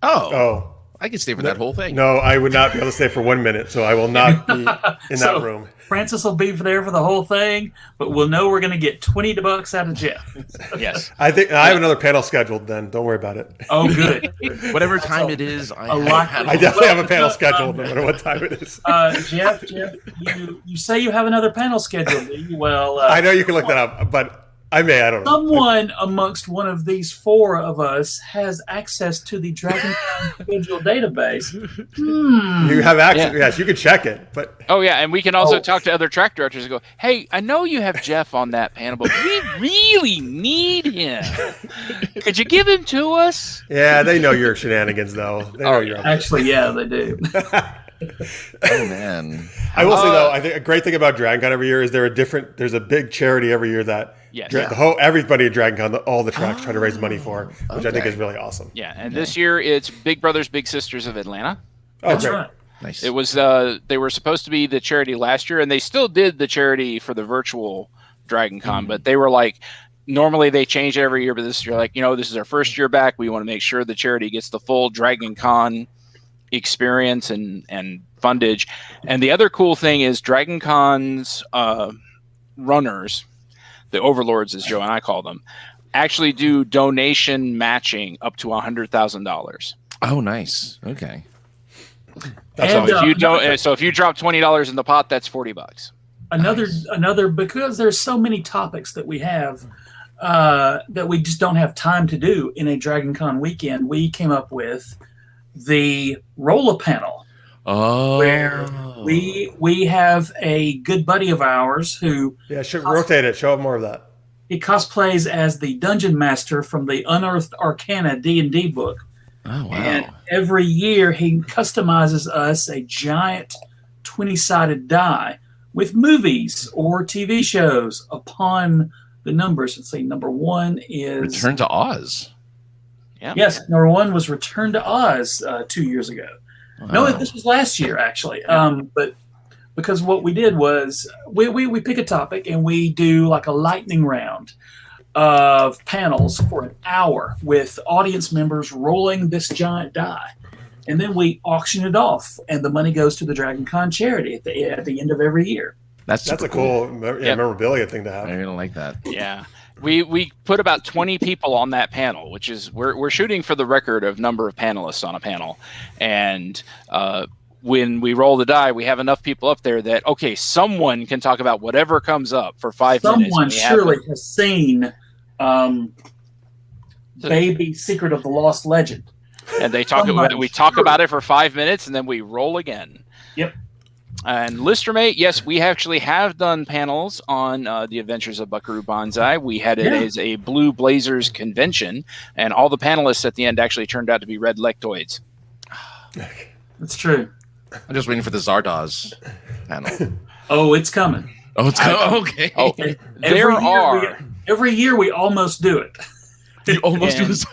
Oh. I can stay for that whole thing. No, I would not be able to stay for 1 minute, so I will not be in that room. Francis will be there for the whole thing, but we'll know we're going to get $20 out of Jeff. Yes. I think I have another panel scheduled then. Don't worry about it. Oh, good. Whatever time it is, I definitely have a panel scheduled no matter what time it is. Jeff, you say you have another panel scheduled. Well, I know you can look that up, but I don't know. Someone amongst one of these four of us has access to the Dragon Con schedule database. You have access. Yeah. Yes, you can check it. But Oh yeah, and we can also talk to other track directors and go, "Hey, I know you have Jeff on that panel, but we really need him. Could you give him to us?" yeah, they know your shenanigans, though. They know you're up. Actually, yeah, they do. Oh man! I will say though, I think a great thing about Dragon Con every year is there's a big charity every year that Yes. everybody at Dragon Con, all the tracks try to raise money for, which I think is really awesome. Yeah, and this year it's Big Brothers Big Sisters of Atlanta. Oh, That's great. right. Nice. It was they were supposed to be the charity last year, and they still did the charity for the virtual Dragon Con, but they were like, normally they change it every year, but this year, like, this is our first year back. We want to make sure the charity gets the full Dragon Con experience and fundage. And the other cool thing is Dragon Con's runners, the overlords, as Joe and I call them, actually do donation matching up to $100,000. Oh, nice. Okay. So if you drop $20 in the pot, that's $40. Another because there's so many topics that we have that we just don't have time to do in a Dragon Con weekend. We came up with the roller panel. Oh, where we have a good buddy of ours who rotate it. Show up more of that. he cosplays as the dungeon master from the Unearthed Arcana D&D book. Oh wow! And every year he customizes us a giant 20-sided die with movies or TV shows upon the numbers. Let's see, number one is Return to Oz. Yeah. Yes, number one was Return to Oz 2 years ago. Wow. No, this was last year actually. But because what we did was we pick a topic and we do like a lightning round of panels for an hour with audience members rolling this giant die. And then we auction it off, and the money goes to the Dragon Con charity at the end of every year. That's a cool memorabilia thing to have. I'm gonna like that. Yeah. We put about 20 people on that panel, which is we're shooting for the record of number of panelists on a panel. And when we roll the die, we have enough people up there that, okay, someone can talk about whatever comes up for 5 minutes. Someone surely has seen Baby Secret of the Lost Legend. And we talk about it for 5 minutes, and then we roll again. Yep. And Listermate, yes, we actually have done panels on the Adventures of Buckaroo Banzai. We had it as a Blue Blazers convention, and all the panelists at the end actually turned out to be red lectoids. That's true. I'm just waiting for the Zardoz panel. Oh, it's coming. Oh, it's okay. Oh, Every year we almost do it. You almost do this.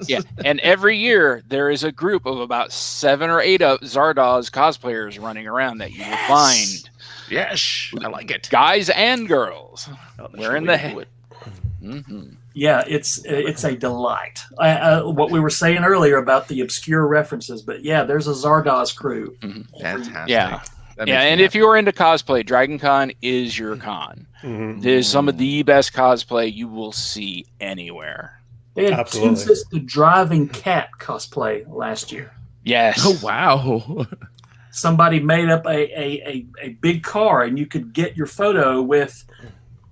Yeah, and every year there is a group of about 7 or 8 of Zardoz cosplayers running around that you will find. Yes, I like it. Guys and girls. We're in the head. Yeah, it's a delight. What we were saying earlier about the obscure references, but yeah, there's a Zardoz crew. Fantastic. Yeah. Yeah, and if you're into cosplay, Dragon Con is your con. It is some of the best cosplay you will see anywhere. They had Toonsis the driving cat cosplay last year. Yes. Oh, wow. Somebody made up a big car, and you could get your photo with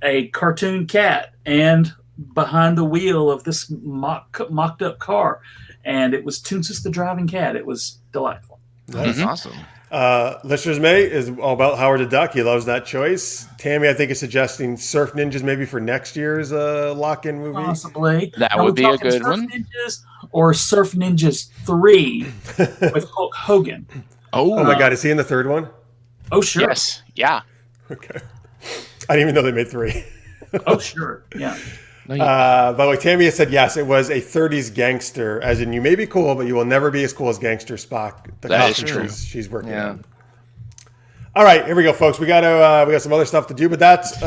a cartoon cat and behind the wheel of this mocked up car. And it was Toonsis the driving cat. It was delightful. That's awesome. Listeners May is all about Howard the Duck. He loves that choice. Tammy, I think, is suggesting Surf Ninjas maybe for next year's lock-in movie. Possibly. That would be a good Surf one. Ninjas or Surf Ninjas 3 with Hulk Hogan. Oh my God, is he in the third one? Oh, sure. Yes. Yeah. Okay. I didn't even know they made 3. Oh, sure. Yeah. By the way, Tammy has said yes, it was a 30s gangster, as in you may be cool, but you will never be as cool as Gangster Spock. That is true. She's working on. All right, here we go, folks. We got some other stuff to do, but that's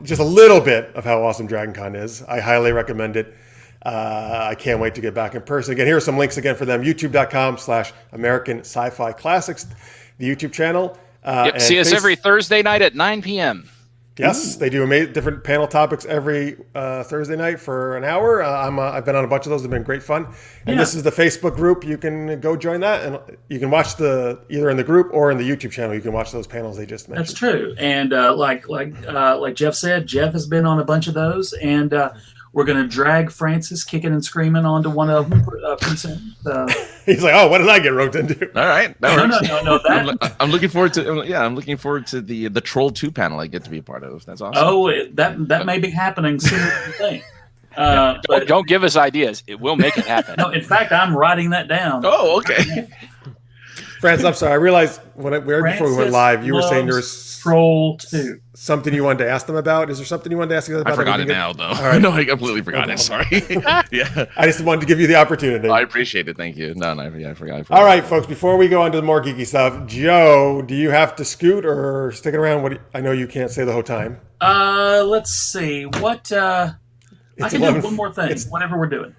just a little bit of how awesome Dragon Con is. I highly recommend it. I can't wait to get back in person. Again, here are some links again for them. YouTube.com/American Sci-Fi Classics, the YouTube channel. See us every Thursday night at 9 p.m. Yes, they do different panel topics every Thursday night for an hour. I've been on a bunch of those. They've been great fun. And this is the Facebook group. You can go join that, and you can watch either in the group or in the YouTube channel. You can watch those panels they just mentioned. That's true. And like Jeff said, Jeff has been on a bunch of those, and we're going to drag Francis kicking and screaming onto one of them pretty soon. He's like, "Oh, what did I get roped into?" All right, no. I'm looking forward to. I'm looking forward to the Troll 2 panel I get to be a part of. That's awesome. Oh, that may be happening sooner than you think. Don't give us ideas. It will make it happen. No, in fact, I'm writing that down. Oh, okay. Francis, I'm sorry. I realized before we went live, you were saying there was Troll 2. Something you wanted to ask them about? Is there something you wanted to ask them about? I forgot it now, though. All right. No, I completely forgot it. Sorry. Yeah. I just wanted to give you the opportunity. I appreciate it. Thank you. No, I forgot. All right, folks. Before we go on to the more geeky stuff, Joe, do you have to scoot or sticking around? I know you can't stay the whole time. Let's see. What? I can do one more thing. Whatever we're doing.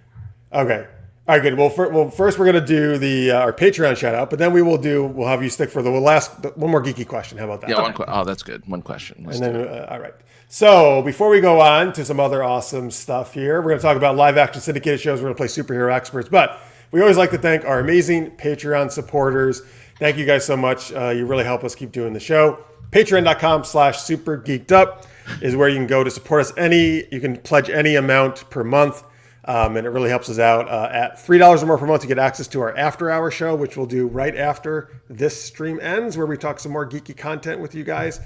Okay. All right, good. Well, first we're going to do our Patreon shout out, but then we'll have you stick for one more geeky question. How about that? Yeah, that's good. One question. All right. So before we go on to some other awesome stuff here, we're going to talk about live action syndicated shows. We're going to play superhero experts, but we always like to thank our amazing Patreon supporters. Thank you guys so much. You really help us keep doing the show. Patreon.com/supergeekedup is where you can go to support us. You can pledge any amount per month. And it really helps us out. At $3 or more per month, you get access to our after-hour show, which we'll do right after this stream ends, where we talk some more geeky content with you guys.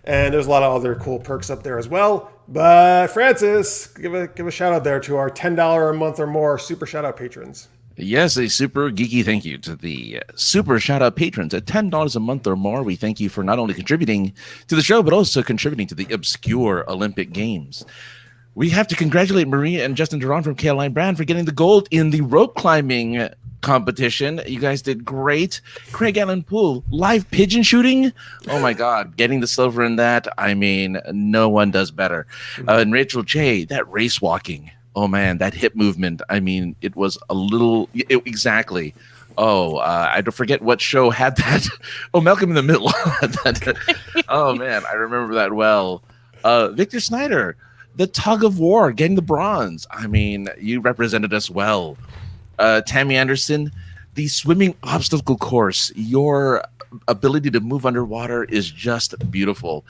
And there's a lot of other cool perks up there as well. But Francis, give a shout out there to our $10 a month or more super shout out patrons. Yes, a super geeky thank you to the super shout out patrons at $10 a month or more. We thank you for not only contributing to the show, but also contributing to the obscure Olympic Games. We have to congratulate Maria and Justin Duran from Caroline Brand for getting the gold in the rope climbing competition. You guys did great. Craig Allen Poole, live pigeon shooting. Oh my God, getting the silver in that. I mean, no one does better. And Rachel J, that race walking. Oh man, that hip movement. I mean, it was exactly. Oh, I don't forget what show had that. Oh, Malcolm in the Middle. Oh man, I remember that well. Victor Snyder, the tug of war, getting the bronze. I mean, you represented us well. Tammy Anderson, the swimming obstacle course. Your ability to move underwater is just beautiful.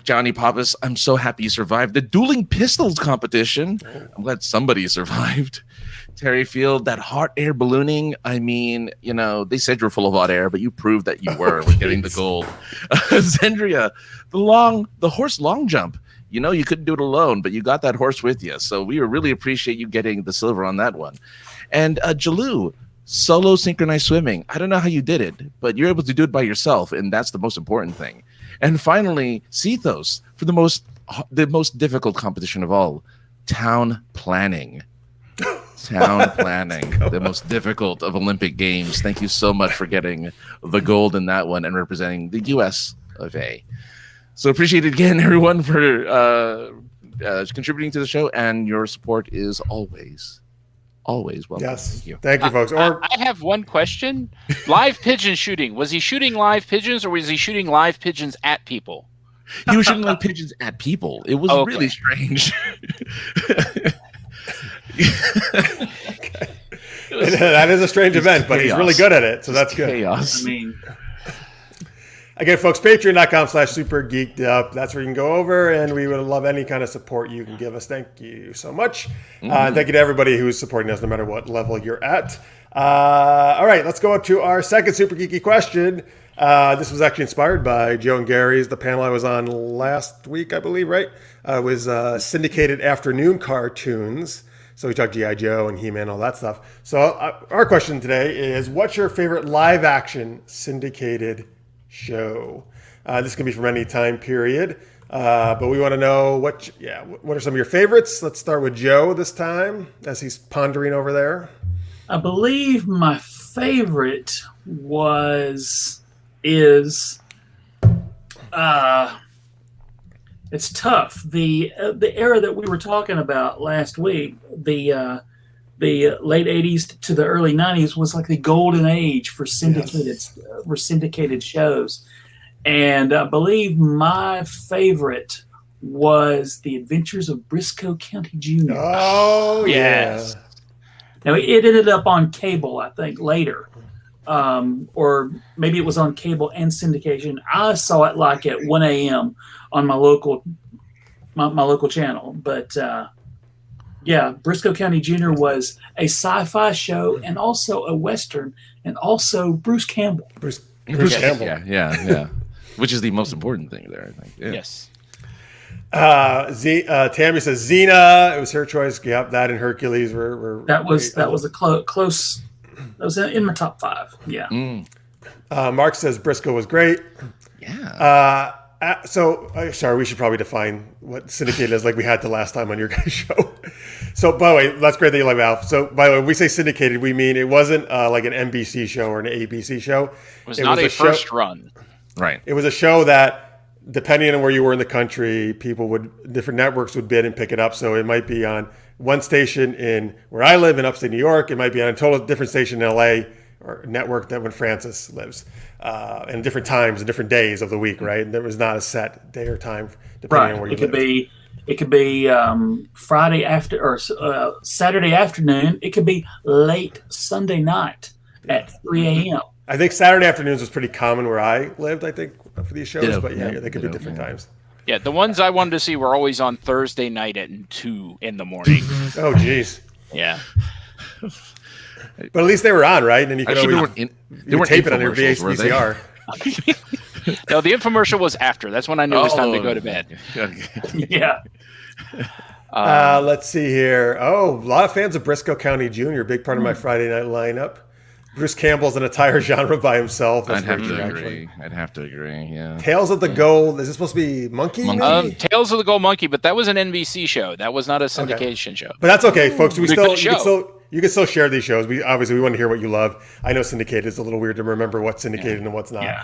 Johnny Pappas, I'm so happy you survived the dueling pistols competition. I'm glad somebody survived. Terry Field, that hot air ballooning. I mean, they said you're full of hot air, but you proved that you were with getting the gold. Zendria, the horse long jump. You couldn't do it alone, but you got that horse with you. So we really appreciate you getting the silver on that one. And Jalou, solo synchronized swimming. I don't know how you did it, but you're able to do it by yourself, and that's the most important thing. And finally, Cethos for the most difficult competition of all, town planning. Town planning, the most difficult of Olympic Games. Thank you so much for getting the gold in that one and representing the US of A. So appreciate it again, everyone, for contributing to the show, and your support is always welcome. Yes. Thank you, folks. I have one question. Live pigeon shooting. Was he shooting live pigeons, or was he shooting live pigeons at people? He was shooting like pigeons at people. It was really strange. Okay. That is a strange event, but he's really good at it, so that's good. Chaos. I mean, again, folks, patreon.com/supergeekedup. That's where you can go over, and we would love any kind of support you can give us. Thank you so much. And thank you to everybody who's supporting us, no matter what level you're at. All right, let's go up to our second super geeky question. This was actually inspired by Joe and Gary's, the panel I was on last week, I believe, right? It was syndicated afternoon cartoons. So we talked G.I. Joe and He-Man, all that stuff. So our question today is, what's your favorite live-action syndicated show? This can be from any time period, but we want to know what are some of your favorites? Let's start with Joe this time, as he's pondering over there. I believe my favorite it's tough. The era that we were talking about last week, the late 80s to the early 90s was like the golden age for syndicated shows. And I believe my favorite was The Adventures of Briscoe County Jr. Oh, yes. Now, it ended up on cable, I think, later. Or maybe it was on cable and syndication. I saw it like at 1 a.m. on my local channel. But Briscoe County Jr. was a sci-fi show and also a Western, and also Bruce Campbell. Bruce Campbell. Yeah. Which is the most important thing there, I think. Yeah. Yes. Tammy says Xena. It was her choice. Yep, that and Hercules were that was a close. That was in my top 5. Yeah. Mark says Briscoe was great. Yeah. Sorry, we should probably define what syndicated is, like we had the last time on your guys' show. So, by the way, that's great that you like Alf. So, by the way, when we say syndicated, we mean it wasn't like an NBC show or an ABC show. It was not a first run. Right. It was a show that, depending on where you were in the country, different networks would bid and pick it up. So it might be on one station in where I live in upstate New York. It might be on a total different station in LA or network that when Francis lives, and different times and different days of the week, right? And there was not a set day or time depending on where you live. It could be Friday after or Saturday afternoon. It could be late Sunday night at 3 a.m. I think Saturday afternoons was pretty common where I lived, I think, for these shows. But they could be different times. Yeah, the ones I wanted to see were always on Thursday night at 2 in the morning. Oh, geez. Yeah. But at least they were on, right? And you could Actually, always tape it on your VCR. No, the infomercial was after. That's when I knew it was time to go to bed. Yeah. Let's see here. Oh, a lot of fans of Briscoe County Jr., big part of my Friday night lineup. Bruce Campbell's an entire genre by himself. I'd have to agree. Yeah. Tales of the Gold. Is this supposed to be Monkey? Tales of the Gold Monkey, but that was an NBC show. That was not a syndication show. But that's okay, folks. You can still share these shows. We want to hear what you love. I know syndicated is a little weird to remember what's syndicated and what's not. Yeah.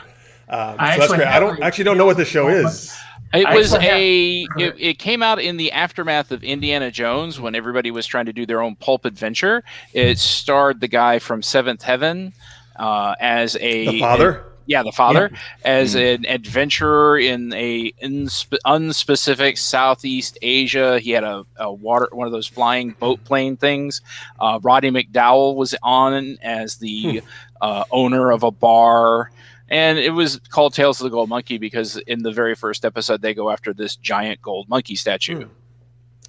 So that's great. I don't know what this show is. It came out in the aftermath of Indiana Jones when everybody was trying to do their own pulp adventure. It starred the guy from Seventh Heaven as the father. The father as an adventurer in a unspecific Southeast Asia. He had a one of those flying boat plane things. Roddy McDowell was on as the owner of a bar. And it was called Tales of the Gold Monkey because in the very first episode, they go after this giant gold monkey statue.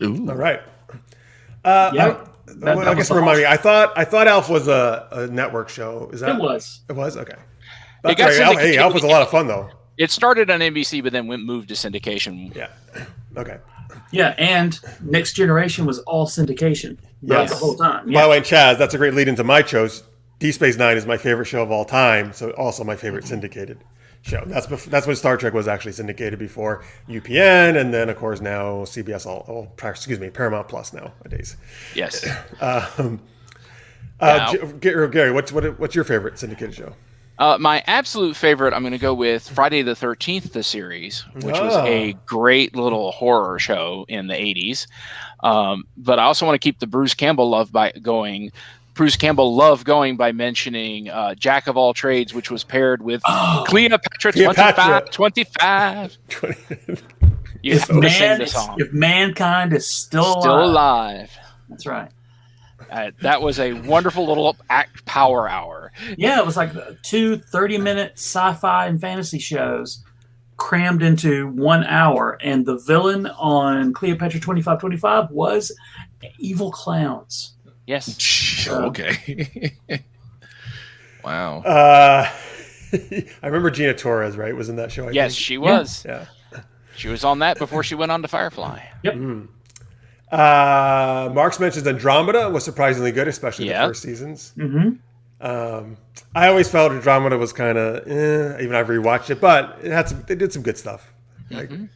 Ooh. All right. I guess remind me. I thought Alf was a network show. Is that? It was. It was? Okay. Alf was a lot of fun, though. It started on NBC, but then moved to syndication. Yeah. Okay. Yeah, and Next Generation was all syndication the whole time. Yeah. By the way, Chaz, that's a great lead into my shows. D Space Nine is my favorite show of all time, so also my favorite syndicated show. That's what Star Trek was actually syndicated before UPN, and then of course now CBS Paramount Plus nowadays. Yes. Gary, what's your favorite syndicated show? My absolute favorite, I'm going to go with Friday the 13th, the series, which was a great little horror show in the 80s. But I also want to keep the Bruce Campbell love going by mentioning Jack of All Trades, which was paired with Cleopatra 25. You have to sing the song. If mankind is still alive. That's right. That was a wonderful little power hour. Yeah, it was like 2 30-minute sci-fi and fantasy shows crammed into 1 hour, and the villain on Cleopatra 2525 was evil clowns. Yes. Okay. Wow. I remember Gina Torres, right? Was in that show. I think. She was. Yeah. She was on that before she went on to Firefly. Yep. Marx mentions Andromeda was surprisingly good, especially the first seasons. Mm-hmm. I always felt Andromeda was kind of, even I've rewatched it, but they did some good stuff. Mm-hmm.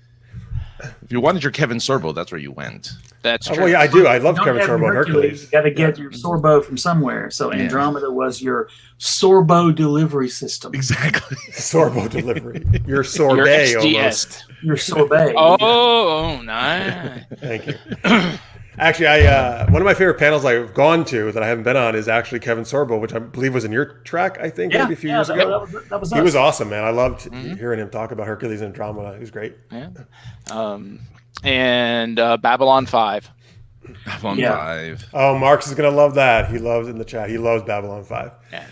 If you wanted your Kevin Sorbo, that's where you went. That's true. Well, yeah, I do. I love Kevin Sorbo and Hercules. You got to get your Sorbo from somewhere. So Andromeda was your Sorbo delivery system. Exactly. Sorbo delivery. Your sorbet almost. Your sorbet. Oh, nice. Thank you. Actually, one of my favorite panels I've gone to that I haven't been on is actually Kevin Sorbo, which I believe was in your track, I think, maybe a few years ago. That was he was awesome, man. I loved hearing him talk about Hercules and Andromeda. He was great. Yeah. And Babylon 5. Babylon 5. Oh, Marx is going to love that. He loves in the chat. He loves Babylon 5. Yeah.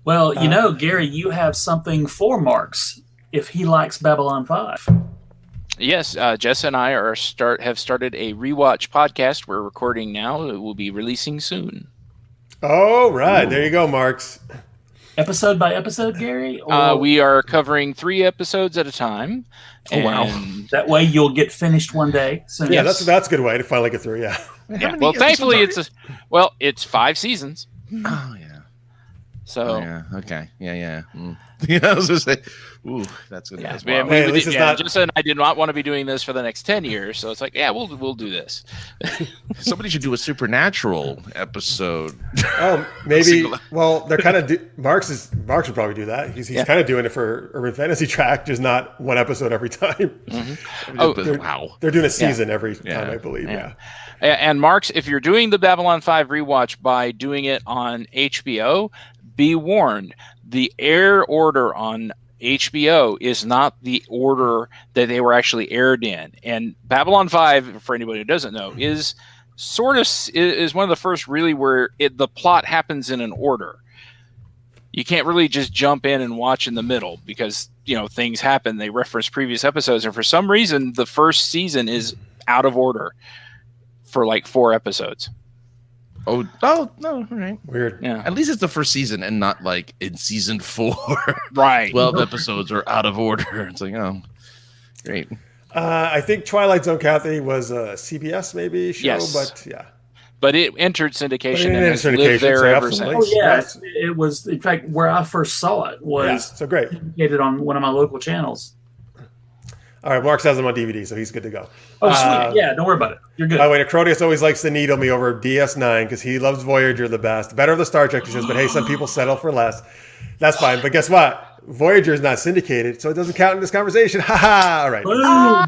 Well, Gary, you have something for Marx if he likes Babylon 5. Yes, Jess and I have started a rewatch podcast. We're recording now. It will be releasing soon. Oh, right. There you go, Marx. Episode by episode, Gary? We are covering 3 episodes at a time. Oh, wow. That way you'll get finished one day. So Yeah, that's a good way to finally get through, yeah. Well, thankfully, it's 5 seasons. Oh, yeah. So. Okay. Yeah. Yeah, I was going to say, ooh, that's good. Yeah, Jessa and I did not want to be doing this for the next 10 years, so it's like, we'll do this. Somebody should do a Supernatural episode. Oh, maybe. Well, they're kind of Marx would probably do that. He's kind of doing it for Urban Fantasy Track, just not one episode every time. Mm-hmm. Wow. They're doing a season every time, I believe. Yeah. And Marx, if you're doing the Babylon 5 rewatch by doing it on HBO, be warned. The air order on HBO is not the order that they were actually aired in. And Babylon 5, for anybody who doesn't know, is one of the first really where the plot happens in an order. You can't really just jump in and watch in the middle because, things happen. They reference previous episodes. And for some reason, the first season is out of order for like 4 episodes. Oh no! All right. Weird. Yeah. At least it's the first season and not like in season 4. Right. 12 episodes are out of order. It's like, oh, great. I think Twilight Zone Kathy was a CBS maybe show, but yeah. But it entered syndication and has lived there ever since. Oh yeah, it was. In fact, where I first saw it was so great. Syndicated on one of my local channels. All right, Mark has them on DVD, so he's good to go. Oh, sweet. Yeah, don't worry about it. You're good. By the way, Necrodius always likes to needle me over DS9 because he loves Voyager the best. Better of the Star Trek shows, but hey, some people settle for less. That's fine. But guess what? Voyager is not syndicated, so it doesn't count in this conversation. Ha ha! All right.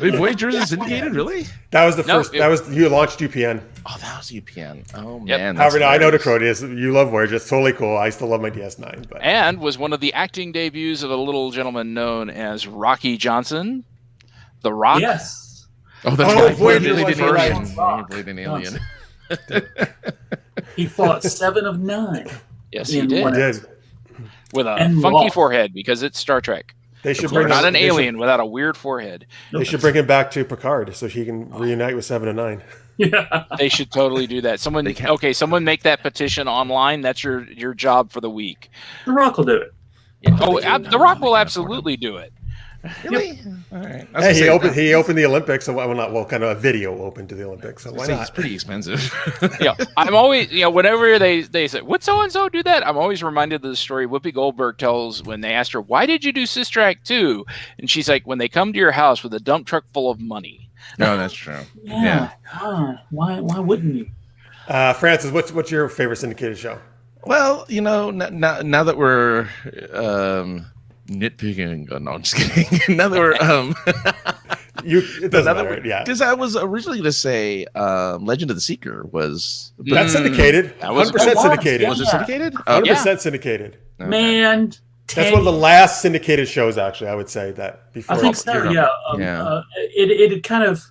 Wait, Voyager is syndicated? Really? That was the first. You launched UPN. Oh, that was UPN. Oh, yep. Man. However, now I know Necrodius. You love Voyager. It's totally cool. I still love my DS9. But. And was one of the acting debuts of a little gentleman known as Rocky Johnson. The Rock? Yes. Oh, that's right. Voyager He was played an alien. He fought 7 of 9. Yes, he did. With a funky lost. Forehead because it's Star Trek. They should bring not an alien without a weird forehead. They should bring him back to Picard so he can reunite with 7 and 9. Yeah. They should totally do that. Someone make that petition online. That's your job for the week. The Rock will do it. Yeah. The Rock will absolutely do it. Really? All right. Hey, he opened the Olympics, so kind of a video open to the Olympics. So why not? It's pretty expensive. Yeah, I'm always, whenever they say, would so and so do that? I'm always reminded of the story Whoopi Goldberg tells when they asked her, why did you do Sister Act 2? And she's like, when they come to your house with a dump truck full of money. No, that's true. Yeah. God, why wouldn't you? Francis, what's your favorite syndicated show? Well, now that we're nitpicking, no, I'm just kidding. Now that we're it doesn't matter, yeah. Because I was originally going to say Legend of the Seeker was. That's syndicated. That was 100% syndicated. Yeah. Was it syndicated? 100% syndicated. Okay. Man, That's one of the last syndicated shows, actually. I would say that before. I think so. Yeah. It had kind of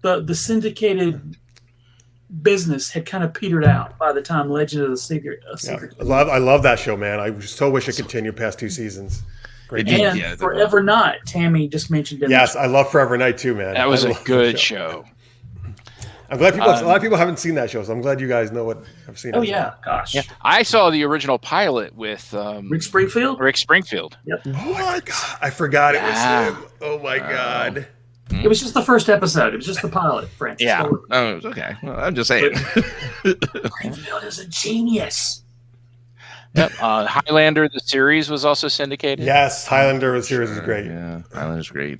the syndicated business had kind of petered out by the time Legend of the Seeker. I love that show, man. I so wish it continued past 2 seasons. Great. And Forever Night, Tammy just mentioned it. Yes, I love Forever Night too, man. That was a good show. I'm glad a lot of people haven't seen that show, so I'm glad you guys know what I've seen. Oh yeah, gosh. Yeah, I saw the original pilot with Rick Springfield. Yep. Oh my god, I forgot it was him. Oh my god. It was just the first episode. It was just the pilot, Francis. Yeah. Oh, okay. Well, I'm just saying. Springfield is a genius. Yep. Highlander, the series, was also syndicated. Yes, Highlander series was great. Yeah, Highlander's great.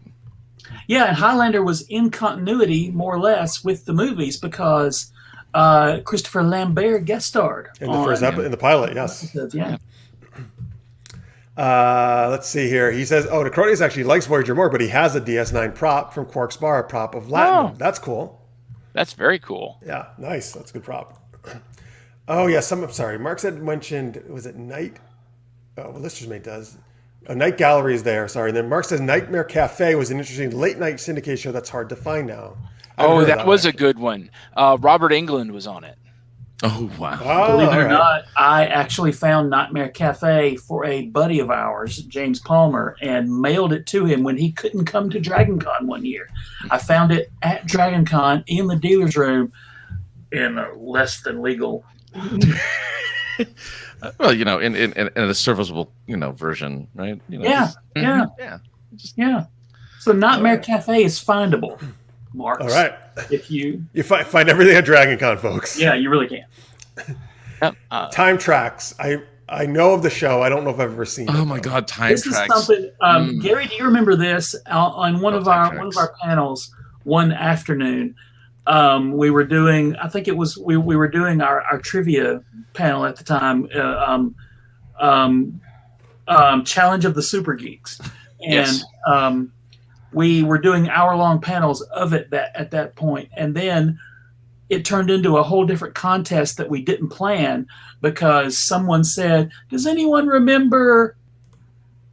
Yeah, and Highlander was in continuity, more or less, with the movies because Christopher Lambert guest starred In the first episode, in the pilot, yes. episodes, yeah. Let's see here. He says, Necronius actually likes Voyager more, but he has a DS9 prop from Quark's Bar, a prop of Latinum. Oh. That's cool. That's very cool. Yeah, nice. That's a good prop. Oh, yeah. I'm sorry. Mark said mentioned, was it Night? Oh, well, Lister's Mate does. Night Gallery is there. Sorry. And then Mark says Nightmare Cafe was an interesting late night syndicate show that's hard to find now. That was a good one. Robert Englund was on it. Oh, wow. Oh, Believe it or all right. not, I actually found Nightmare Cafe for a buddy of ours, James Palmer, and mailed it to him when he couldn't come to DragonCon one year. I found it at DragonCon in the dealer's room in a less than legal. Well, in a serviceable, version, right? Yeah. Yeah. So Nightmare Cafe is findable, Mark. All right. If you find everything at DragonCon, folks. Yeah, you really can. Yep. Time Tracks. I know of the show. I don't know if I've ever seen it. Oh my God, Time This Tracks. is something. Gary, do you remember this on one of Time our Tracks. panels one afternoon? We were doing. I think it was we were doing our trivia panel at the time. Challenge of the Super Geeks, and Yes. we were doing hour-long panels of it at that point, and then it turned into a whole different contest that we didn't plan because someone said, "Does anyone remember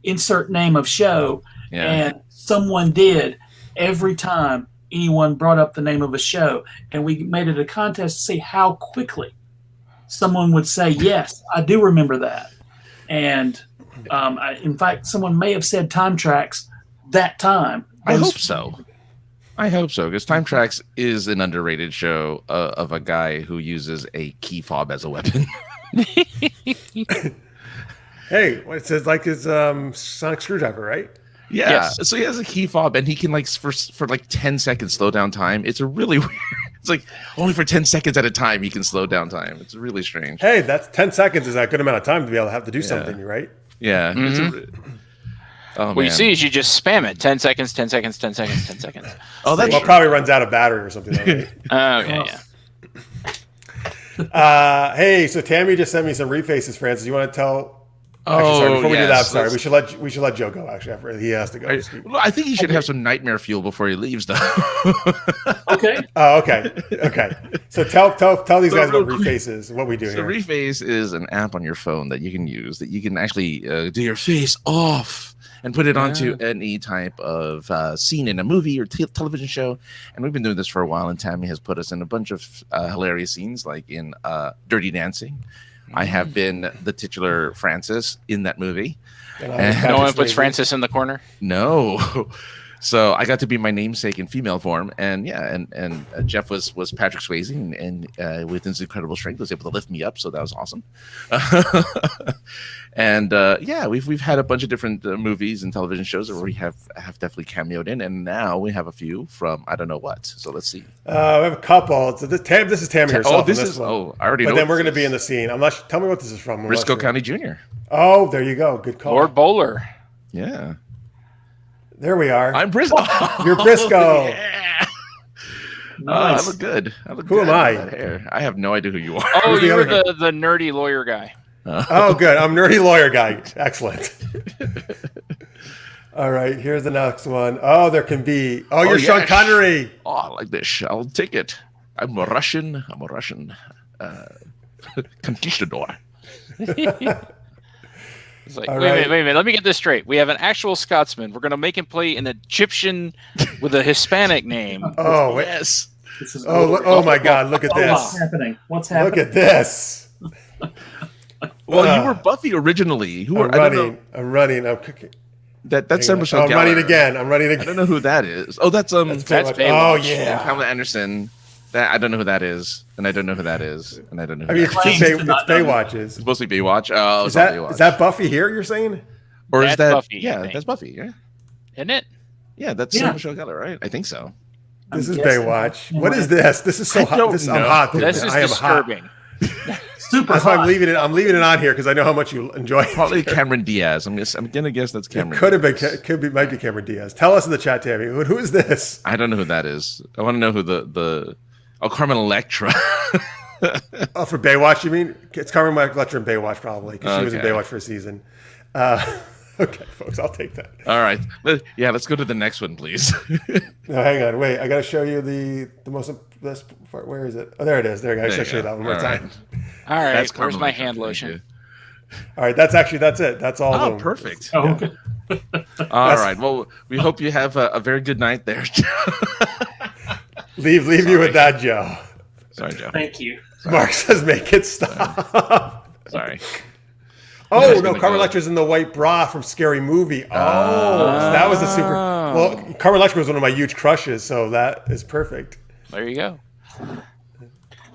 insert name of show?" Yeah. And someone did every time anyone brought up the name of a show, and we made it a contest to see how quickly someone would say, "Yes, I do remember that." And in fact, someone may have said Time Tracks that time. I hope so. Because Time Tracks is an underrated show of a guy who uses a key fob as a weapon. Hey, it says like his sonic screwdriver, right? Yeah. Yes. So he has a key fob, and he can for 10 seconds slow down time. It's a really weird. It's like only for 10 seconds at a time he can slow down time. It's really strange. Hey, that's 10 seconds is a good amount of time to be able to have to do something, right? Yeah. What you see is you just spam it. 10 seconds, 10 seconds, 10 seconds, 10 seconds. Oh, that's Well, it probably runs out of battery or something. Right? Okay, yeah. Hey, so Tammy just sent me some refaces, Francis. You want to tell? Actually, sorry, before we do that, I'm sorry. We should let Joe go. Actually, after he has to go. Well, I think he should have some nightmare fuel before he leaves, though. Okay. Oh, okay. So tell these guys real what Reface is, what we do So here. Reface is an app on your phone that you can use that you can actually do your face off and put it onto any type of scene in a movie or television show. And we've been doing this for a while, and Tammy has put us in a bunch of hilarious scenes, like in Dirty Dancing. I have been the titular Francis in that movie. And No one puts Francis in the corner? No. So I got to be my namesake in female form, and Jeff was Patrick Swayze, and with his incredible strength was able to lift me up. So that was awesome. And we've had a bunch of different movies and television shows where we have definitely cameoed in, and now we have a few from I don't know what. So let's see. We have a couple. So this is Tammy herself. I already know. But then we're going to be in the scene. Tell me what this is from. Briscoe County Jr. Oh, there you go. Good call. Lord Bowler. Yeah. There we are. I'm Briscoe. You're Briscoe. Yeah. Nice. I look good. Who am I? That hair. I have no idea who you are. Oh, Who's the you're other the nerdy lawyer guy. Oh, good. I'm nerdy lawyer guy. Excellent. All right, here's the next one. Oh, there can be. Oh, you're Sean Connery. Oh, I like this. I'll take it. I'm a Russian conquistador. It's like, wait a minute. Let me get this straight. We have an actual Scotsman. We're going to make him play an Egyptian with a Hispanic name. Oh, yes. This is oh my God! Look at this. What's happening? What's happening? Look at this. Well, you were Buffy originally. I'm running. I'm cooking. That's Sarah Michelle I'm Gellar. running again. I don't know who that is. Oh, that's That's Baywatch. Oh yeah. Pamela Anderson. That I don't know who that is, and I don't know who that is, and I don't know. Who I mean, that is. it's Baywatch. It's supposed to be Baywatch. Oh, Is that Buffy here? You're saying? Or That's is that Buffy, I Yeah, think. that's Buffy. Yeah, Isn't it? yeah, that's Sarah Michelle Gellar, right? I think so. This is guessing. Baywatch. What is this? This is so I hot. don't I'm know. hot. Dude. This is I am hot. disturbing. Super That's why hot. I'm leaving it on here because I know how much you enjoy it. Probably Cameron Diaz. I'm gonna guess that's Cameron. Could have been. Diaz. Might be Cameron Diaz. Tell us in the chat, Tammy. Who is this? I don't know who that is. I want to know who the Carmen Electra. Oh, for Baywatch, you mean? It's Carmen Electra in Baywatch, probably, because she was in Okay. Baywatch for a season. Okay, folks, I'll take that. All right. Let's go to the next one, please. No, hang on. Wait, I got to show you the most best part. Where is it? Oh, there it is. There you go. I There should you show you go. that one more All time. right. All right. That's Where's Carmen my Electra. hand Thank lotion? you. All right, that's it. That's all. of Oh, them. perfect. Oh, okay. All right. Well, we hope you have a very good night there. Leave you with that, Joe. Sorry, Joe. Thank you. Mark says, "Make it stop." Sorry. Oh Just no, gonna Carmen go. Electra's in the white bra from Scary Movie. Oh, so that was a super. Well, Carmen Electra was one of my huge crushes, so that is perfect. There you go.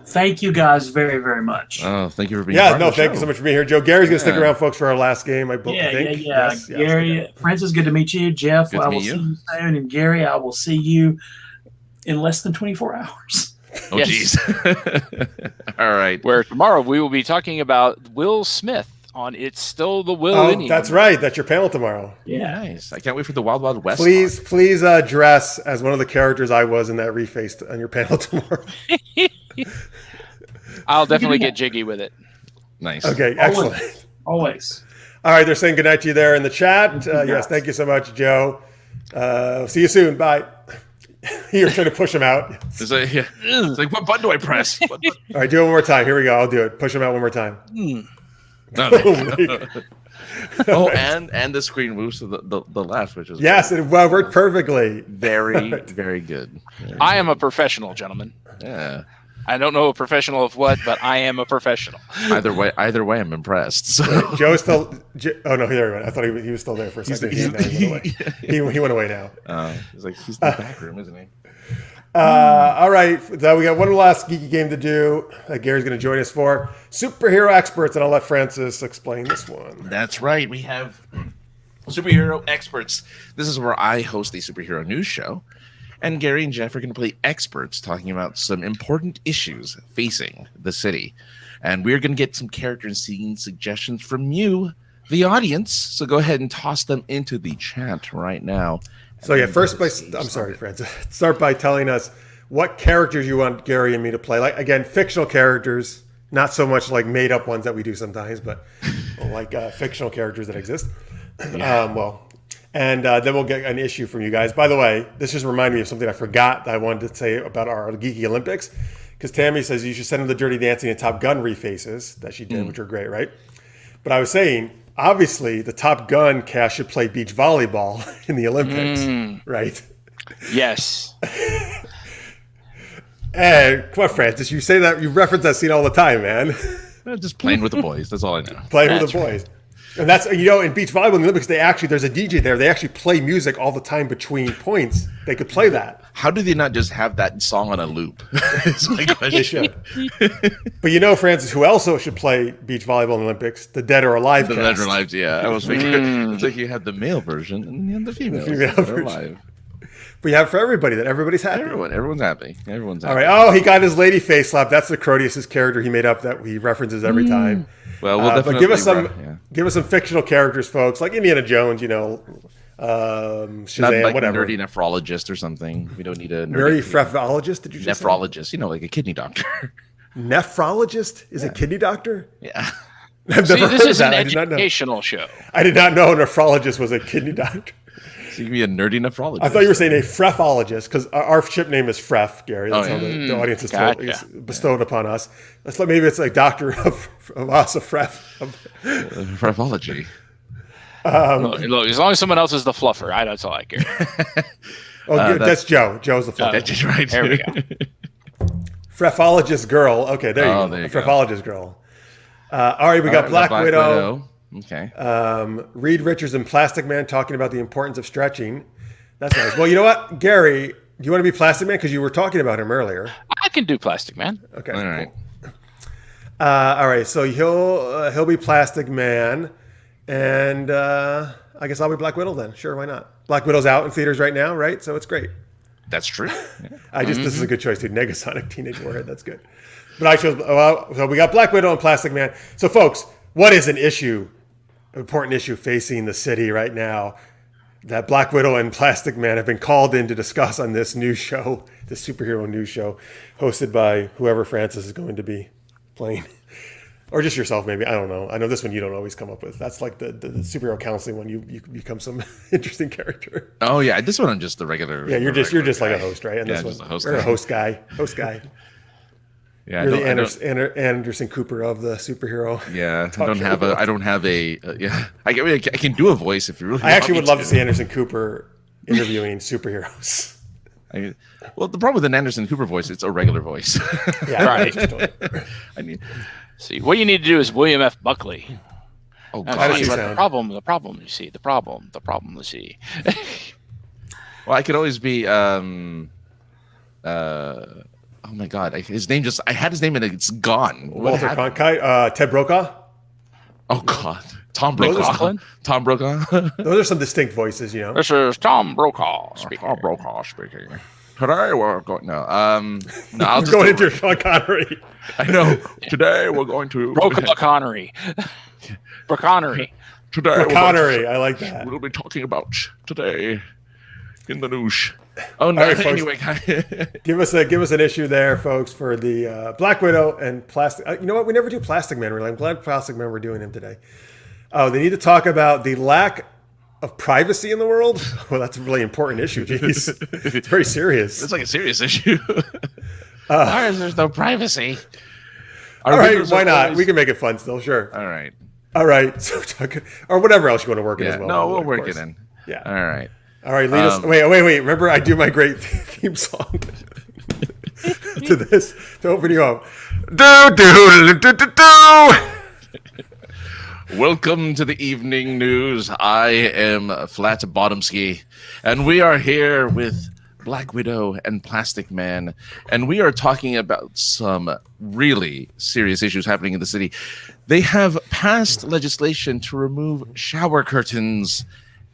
Thank you guys very, very much. Oh, thank you for being. Yeah, part no, of the thank show. you so much for being here, Joe. Gary's gonna stick Yeah. around, folks, for our last game. I think. Yeah. Yes, Gary, Francis, good to meet you. Jeff, Good to I will meet see you. you soon. And Gary, I will see you in less than 24 hours. Oh, Yes. jeez. All right. Where tomorrow we will be talking about Will Smith on It's Still the Will in Oh, You. that's right. That's your panel tomorrow. Yeah. Nice. I can't wait for the Wild Wild West. Please dress as one of the characters I was in that refaced on your panel tomorrow. I'll definitely get jiggy with it. Nice. Okay, excellent. Always. All right, they're saying goodnight to you there in the chat. Yes, thank you so much, Joe. See you soon. Bye. You're trying to push him out. It's like, what button do I press? What button? All right, do it one more time. Here we go. I'll do it. Push him out one more time. Okay. Oh, and the screen moves to the left, which is Yes, it worked perfectly. very, very good. I am a professional, gentlemen. Yeah. I don't know a professional of what, but I am a professional. Either way, I'm impressed. So. Joe's still. Oh no, there he went. I thought he was still there for a second. He went away. He went away now. He's in the back room, isn't he? All right, so we got one last geeky game to do that Gary's going to join us for. Superhero experts, and I'll let Francis explain this one. That's right. We have superhero experts. This is where I host the superhero news show. And Gary and Jeff are going to play experts talking about some important issues facing the city. And we're going to get some character and scene suggestions from you, the audience. So go ahead and toss them into the chat right now. So yeah, I'm sorry, Francis. Start by telling us what characters you want Gary and me to play. Like, again, fictional characters, not so much like made up ones that we do sometimes, but like fictional characters that exist. And then we'll get an issue from you guys. By the way, this just reminded me of something I forgot that I wanted to say about our Geeky Olympics, because Tammy says you should send him the Dirty Dancing and Top Gun refaces that she did, which are great, right? But I was saying, obviously, the Top Gun cast should play beach volleyball in the Olympics, right? Yes. And come on, Francis, you say that, you reference that scene all the time, man. Just playing with the boys. That's all I know. Playing with the boys. And that's, in beach volleyball in the Olympics, there's a DJ there. They actually play music all the time between points. They could play that. How do they not just have that song on a loop? It's my question. They should. But Francis, who also should play beach volleyball in the Olympics? The Dead or Alive The cast. Dead or Alive, yeah. I was thinking, it's like you had the male version and you had the female version. Alive. We have for everybody that everybody's happy. Everyone's happy. Everyone's happy. All right. Oh, he got his lady face slap. That's the Crodius's character he made up that he references every time. Well, we'll definitely but give us some fictional characters, folks, like Indiana Jones. Shazam, not like whatever. A nerdy nephrologist or something. We don't need a nerdy nephrologist. Did you just nephrologist? Like a kidney doctor. Nephrologist is a kidney doctor. Yeah. I've See, never this heard is of an that. educational show. I did not know a nephrologist was a kidney doctor. So you can be a nerdy nephrologist. I thought you were saying a frephologist because our ship name is Fref, Gary. That's how the audience is bestowed upon us. Maybe it's like Doctor of us, a Fref. Frefology. Look, as long as someone else is the fluffer, that's all I care. Good. That's Joe. Joe's the fluffer. That's right. There we go. Frephologist girl. Okay, there you go. There you Frephologist girl. All right, we got Black Widow. Okay. Reed Richards and Plastic Man talking about the importance of stretching. That's nice. Well, you know what, Gary? Do you want to be Plastic Man because you were talking about him earlier? I can do Plastic Man. Okay. All right. Cool. All right. So he'll be Plastic Man, and I guess I'll be Black Widow then. Sure, why not? Black Widow's out in theaters right now, right? So it's great. That's true. Yeah. This is a good choice, dude. Negasonic Teenage Warhead. That's good. But I chose. So we got Black Widow and Plastic Man. So folks, what is an important issue facing the city right now that Black Widow and Plastic Man have been called in to discuss on this news show, this superhero news show, hosted by whoever Francis is going to be playing. Or just yourself, maybe. I don't know. I know this one you don't always come up with. That's like the superhero counseling one. You become some interesting character. Oh yeah, this one I'm just the regular. Yeah, you're just like a host, right? And yeah, this just one, a host. Or a host guy. Yeah, you're the Anderson Cooper of the superhero. Yeah, I don't have a. Yeah, I can do a voice if you really. I actually would love to see Anderson Cooper interviewing superheroes. Well, the problem with an Anderson Cooper voice, it's a regular voice. Yeah, right. See, what you need to do is William F. Buckley. Oh, God. The problem you see. Well, I could always be. Oh my God! His name I had his name and it's gone. Walter Cronkite, Ted Brokaw. Oh God, Tom Brokaw. Tom Brokaw. Those are some distinct voices, This is Tom Brokaw speaking. Tom Brokaw speaking. Today we're going. No, I'll just going into Sean Connery. I know. Today we're going to Brokaw Connery. Broconnery. Today, Connery. I like that. We'll be talking about today in the news. Oh no! Right, anyway, give us an issue there, folks, for the Black Widow and Plastic. You know what? We never do Plastic Man. Really, I'm glad Plastic Man we're doing him today. Oh, they need to talk about the lack of privacy in the world. Well, that's a really important issue. Jeez, it's very serious. It's like a serious issue. Why is there's no privacy? All right, why not? We can make it fun still. Sure. All right. So or whatever else you want to work in as well. No, we'll work it in. Yeah. All right, right. lead us. Wait. Remember, I do my great theme song to this to open you up. Welcome to the evening news. I am Flat Bottomski, and we are here with Black Widow and Plastic Man, and we are talking about some really serious issues happening in the city. They have passed legislation to remove shower curtains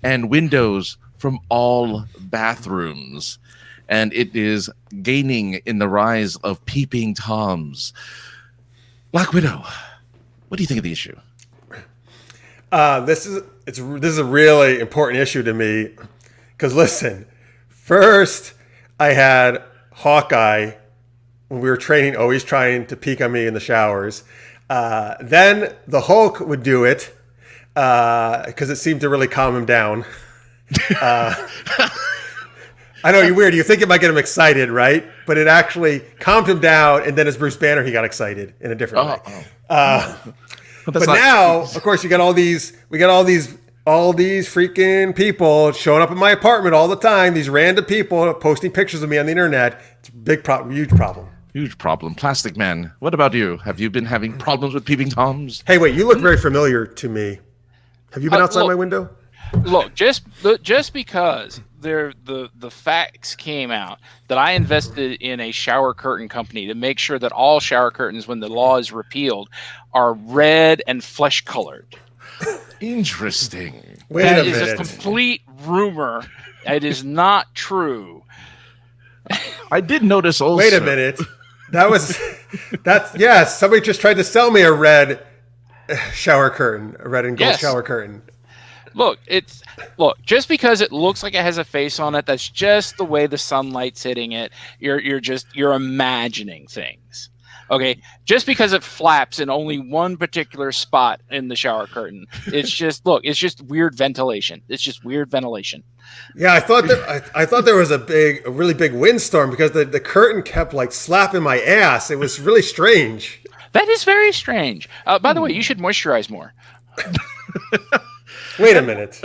and windows from all bathrooms, and it is gaining in the rise of peeping Toms. Black Widow, what do you think of the issue? This is a really important issue to me because listen, first I had Hawkeye when we were training, always trying to peek on me in the showers. Then the Hulk would do it because it seemed to really calm him down. I know you're weird. You think it might get him excited, right? But it actually calmed him down, and then as Bruce Banner, he got excited in a different way. But now, of course, we got all these freaking people showing up in my apartment all the time. These random people posting pictures of me on the internet. It's a big problem, huge problem. Huge problem. Plastic Man, what about you? Have you been having problems with peeping Toms? Hey, wait, you look very familiar to me. Have you been outside my window? Look, just because the facts came out that I invested in a shower curtain company to make sure that all shower curtains, when the law is repealed, are red and flesh colored. Interesting. Wait That a is minute. a complete rumor. It is not true. I did notice also. Wait a minute. Yes. Somebody just tried to sell me a red shower curtain, a red and gold shower curtain. Look, just because it looks like it has a face on it, that's just the way the sunlight's hitting it. You're imagining things. Okay, just because it flaps in only one particular spot in the shower curtain, it's just weird ventilation. It's just weird ventilation. Yeah, I thought there was a really big windstorm because the curtain kept like slapping my ass. It was really strange. That is very strange. By the way, you should moisturize more. Wait a minute.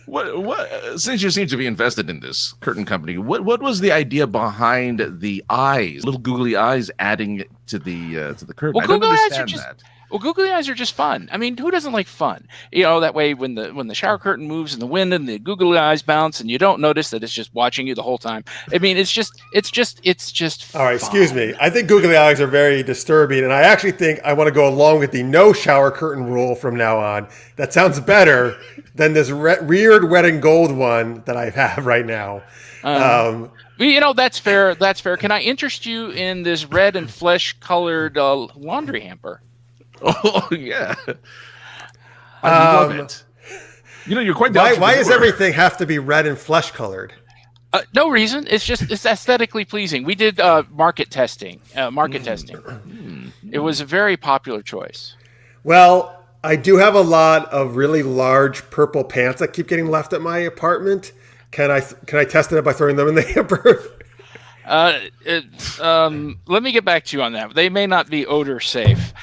What? Since you seem to be invested in this curtain company, what was the idea behind the eyes, little googly eyes, adding to the curtain? Well, I don't googly eyes understand are that. Well, googly eyes are just fun. I mean, who doesn't like fun? You know, that way when the shower curtain moves in the wind and the googly eyes bounce and you don't notice that it's just watching you the whole time. I mean, it's just fun. All right, excuse me. I think googly eyes are very disturbing, and I actually think I want to go along with the no shower curtain rule from now on. That sounds better than this weird red and gold one that I have right now. You know, that's fair. That's fair. Can I interest you in this red and flesh colored laundry hamper? Oh yeah, I love it. You know, you're quite. Why does everything have to be red and flesh colored? No reason. It's aesthetically pleasing. We did market testing. It was a very popular choice. Well, I do have a lot of really large purple pants that keep getting left at my apartment. Can I test it by throwing them in the hamper? Let me get back to you on that. They may not be odor safe.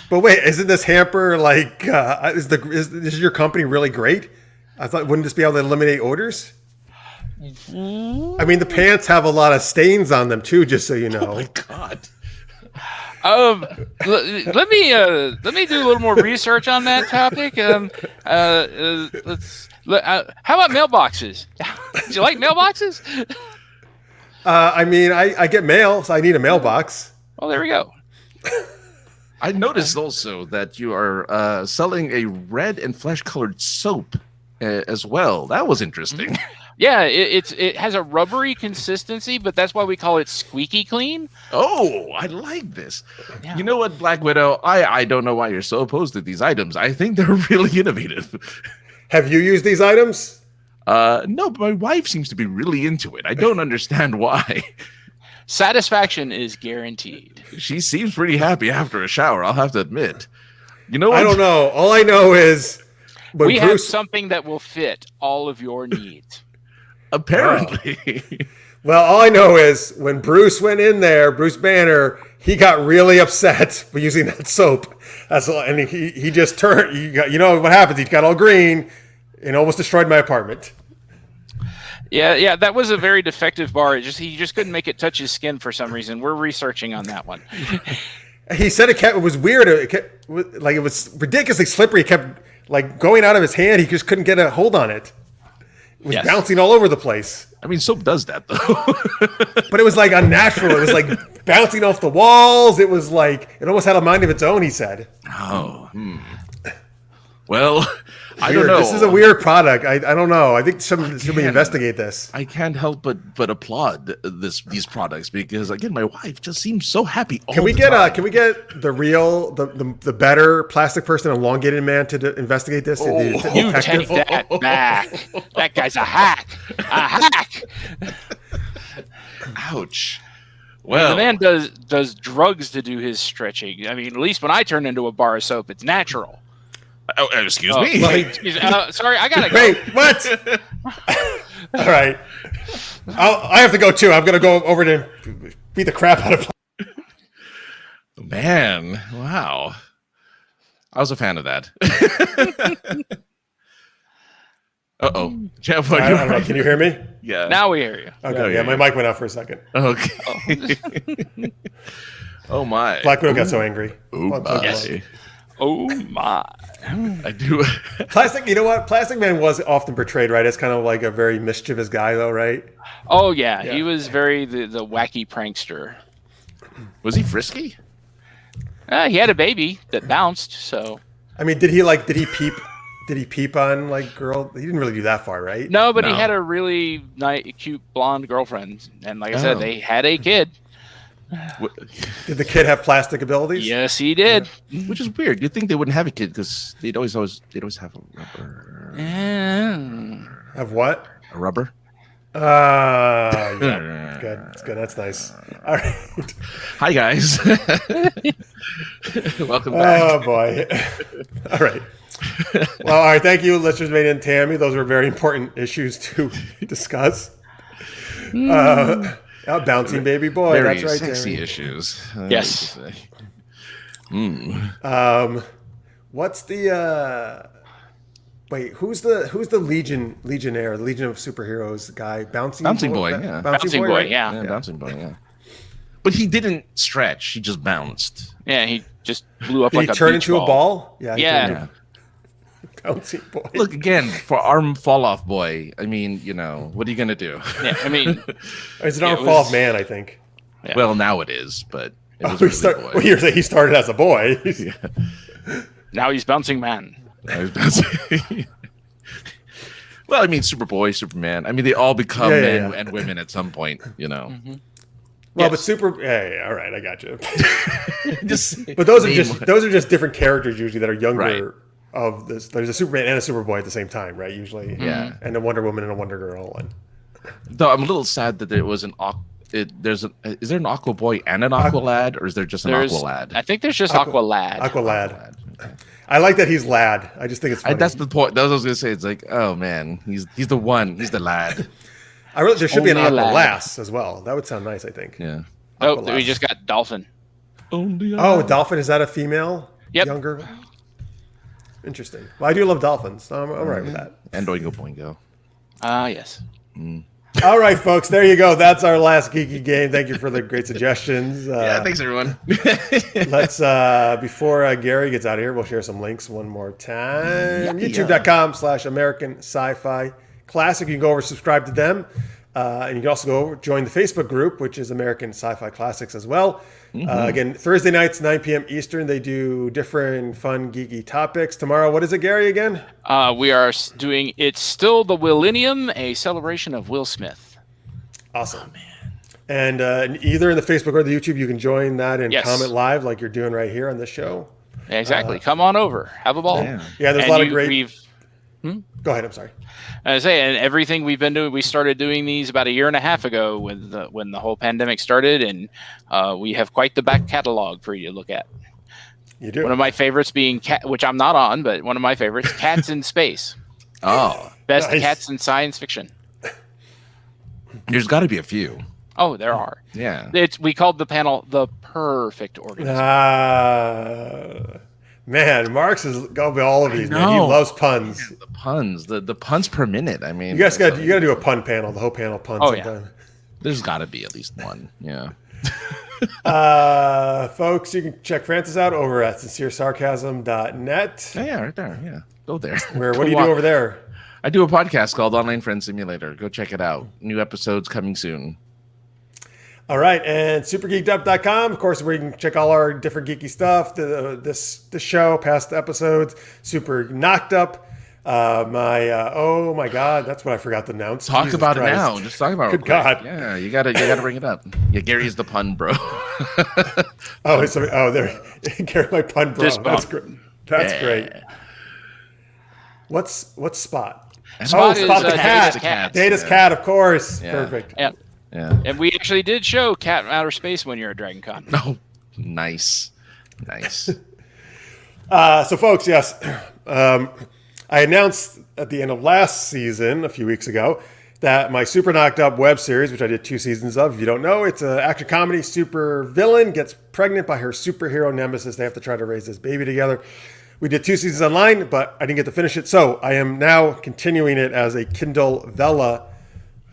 But wait, isn't this hamper like is your company really great? I thought, wouldn't this be able to eliminate odors? I mean, the pants have a lot of stains on them too, just so you know. Oh my god. Let me do a little more research on that topic. How about mailboxes? Do you like mailboxes? I mean, I get mail, so I need a mailbox. Well, there we go. I noticed also that you are selling a red and flesh-colored soap as well. That was interesting. Yeah, it has a rubbery consistency, but that's why we call it squeaky clean. Oh, I like this. Yeah. You know what, Black Widow? I don't know why you're so opposed to these items. I think they're really innovative. Have you used these items? No, but my wife seems to be really into it. I don't understand why. Satisfaction is guaranteed. She seems pretty happy after a shower, I'll have to admit. You know what? I don't know. All I know is We have something that will fit all of your needs. Apparently. Well, all I know is when Bruce went in there, Bruce Banner, he got really upset for using that soap. And he just turned. You know what happens? He got all green and almost destroyed my apartment. Yeah, that was a very defective bar. He just couldn't make it touch his skin for some reason. We're researching on that one. He said it was weird. It was ridiculously slippery. It kept like going out of his hand. He just couldn't get a hold on it. It was bouncing all over the place. I mean, soap does that, though. But it was like unnatural. It was like bouncing off the walls. It was like, it almost had a mind of its own, he said. Oh, Well, I don't know. This is a weird product. I don't know. I think somebody should investigate this. I can't help but applaud these products because, again, my wife just seems so happy all Can we the get time. Can we get the better plastic person, elongated man, to investigate this? You take that back. That guy's a hack. A hack. Ouch. Well, the man does drugs to do his stretching. I mean, at least when I turn into a bar of soap, it's natural. Oh, excuse me. Sorry, I gotta go. Wait, what? All right. I have to go too. I'm gonna go over to beat the crap out of. Man, wow. I was a fan of that. Uh-oh. Jeff, I don't know. Can you hear me? Yeah. Now we hear you. Okay. Yeah, my mic went out for a second. Okay. Oh my. Black Widow got so angry. Oh, I'm so Yes. glad. Oh my! I do. Plastic, you know what? Plastic Man was often portrayed, right, as kind of like a very mischievous guy, though, right? Oh yeah, he was very the wacky prankster. Was he frisky? He had a baby that bounced, so I mean, did he peep? Did he peep on like girl? He didn't really do that far, right? no, but he No. had a really nice, cute blonde girlfriend, and like I said, they had a kid. Did the kid have plastic abilities? Yes, he did. Which is weird. You'd think they wouldn't have a kid because they'd always have a rubber. Have what? A rubber. Yeah. Good. That's good. That's nice. All right. Hi guys. Welcome back. Oh boy. All right. Well, all right. Thank you, listeners, Made and Tammy. Those were very important issues to discuss. Bouncing baby boy. Very That's right. sexy Tammy. issues. Yes. What's the? Wait, who's the Legionnaire, the Legion of Superheroes guy? Bouncing Boy, yeah. Bouncing boy, right? yeah. Yeah, bouncing boy, yeah. But he didn't stretch. He just bounced. Yeah, he just blew up Did like he a turn beach into a ball? Yeah. he Yeah. turned into a Bouncing boy. Look again for arm fall off boy. I mean, what are you gonna do? Yeah, I mean, It's an it arm fall was- of man, I think. Yeah. Well, now it is, but it was he really boy. Well, you're saying he started as a boy. now he's bouncing man. I was bouncing. Well, I mean, Superboy, Superman. I mean, they all become Yeah, men yeah. and women at some point. Well, Yes. but yeah, all right, I got you. Just, But those are name just different characters usually that are younger Right. of this. There's a Superman and a Superboy at the same time, right? Usually, Yeah. and a Wonder Woman and a Wonder Girl. And Though I'm a little sad that there was is there an Aqua Boy and an Aqua Lad, or is there just an Aqua Lad? I think there's just Aqua Lad. Aqualad. I like that he's lad. I just think it's funny. That's the point. That's what I was gonna say. It's like, oh man, he's the one. He's the lad. there should be an Only a lad. Aqualass as well. That would sound nice. I think. Yeah. Oh, Aqualad. we just got Dolphin. Oh, Dolphin, is that a female? Yep. Younger. Interesting. Well, I do love dolphins. So I'm all right with that. And Oingo Boingo. Yes. All right, folks. There you go. That's our last geeky game. Thank you for the great suggestions. Yeah, thanks everyone. Let's before Gary gets out of here, we'll share some links one more time. Yeah. YouTube.com/American Sci-Fi Classic. You can go over, subscribe to them, and you can also go join the Facebook group, which is American Sci-Fi Classics as well. Again, Thursday nights, 9 p.m. Eastern. They do different fun geeky topics. Tomorrow, what is it, Gary? Again? We are doing It's Still the Willennium, a celebration of Will Smith. Awesome. And either in the Facebook or the YouTube, you can join that and Yes. comment live like you're doing right here on this show. Exactly. Come on over. Have a ball. Yeah. Yeah, there's And a lot of great. We've, Go ahead. I'm sorry. I say, and everything we've been doing, we started doing these about a year and a half ago when the whole pandemic started, and we have quite the back catalog for you to look at. You do. One of my favorites being cat, which I'm not on, but one of my favorites, Cats in Space. Oh, Best Nice. cats in science fiction. there's got to be a few. Oh, there are. Yeah. We called the panel the perfect organism. Man, Mark's is going to be all of these. Man. He know. loves puns. The puns, the puns per minute. I mean, You guys got to do a pun panel. The whole panel puns. Oh, yeah. sometime. there's got to be at least one. Yeah. Folks, you can check Francis out over at sinceresarcasm.net. Yeah, right there. Yeah, go there. Where what do you do over there? I do a podcast called Online Friend Simulator. Go check it out. New episodes coming soon. All right, and supergeekedup.com, of course, where you can check all our different geeky stuff. This show, past episodes, Super Knocked Up. Oh my God, that's what I forgot to announce. Talk Jesus about Christ. it now. Just talk about it. Good real quick. God. Yeah, you gotta bring it up. Yeah, Gary's the pun bro. There, Gary, my pun bro. This That's bump. great. That's Yeah. great. What's Spot? Spot is, Spot the cat. Data's cat. Data's Yeah. cat, of course. Yeah. Perfect. Yeah. Yeah. And we actually did show Cat in Outer Space when you were at Dragon Con. Oh, nice. So, folks, yes, I announced at the end of last season, a few weeks ago, that my Super Knocked Up web series, which I did 2 seasons of, if you don't know, it's an action comedy. Super villain gets pregnant by her superhero nemesis. They have to try to raise this baby together. We did 2 seasons online, but I didn't get to finish it. So I am now continuing it as a Kindle Vella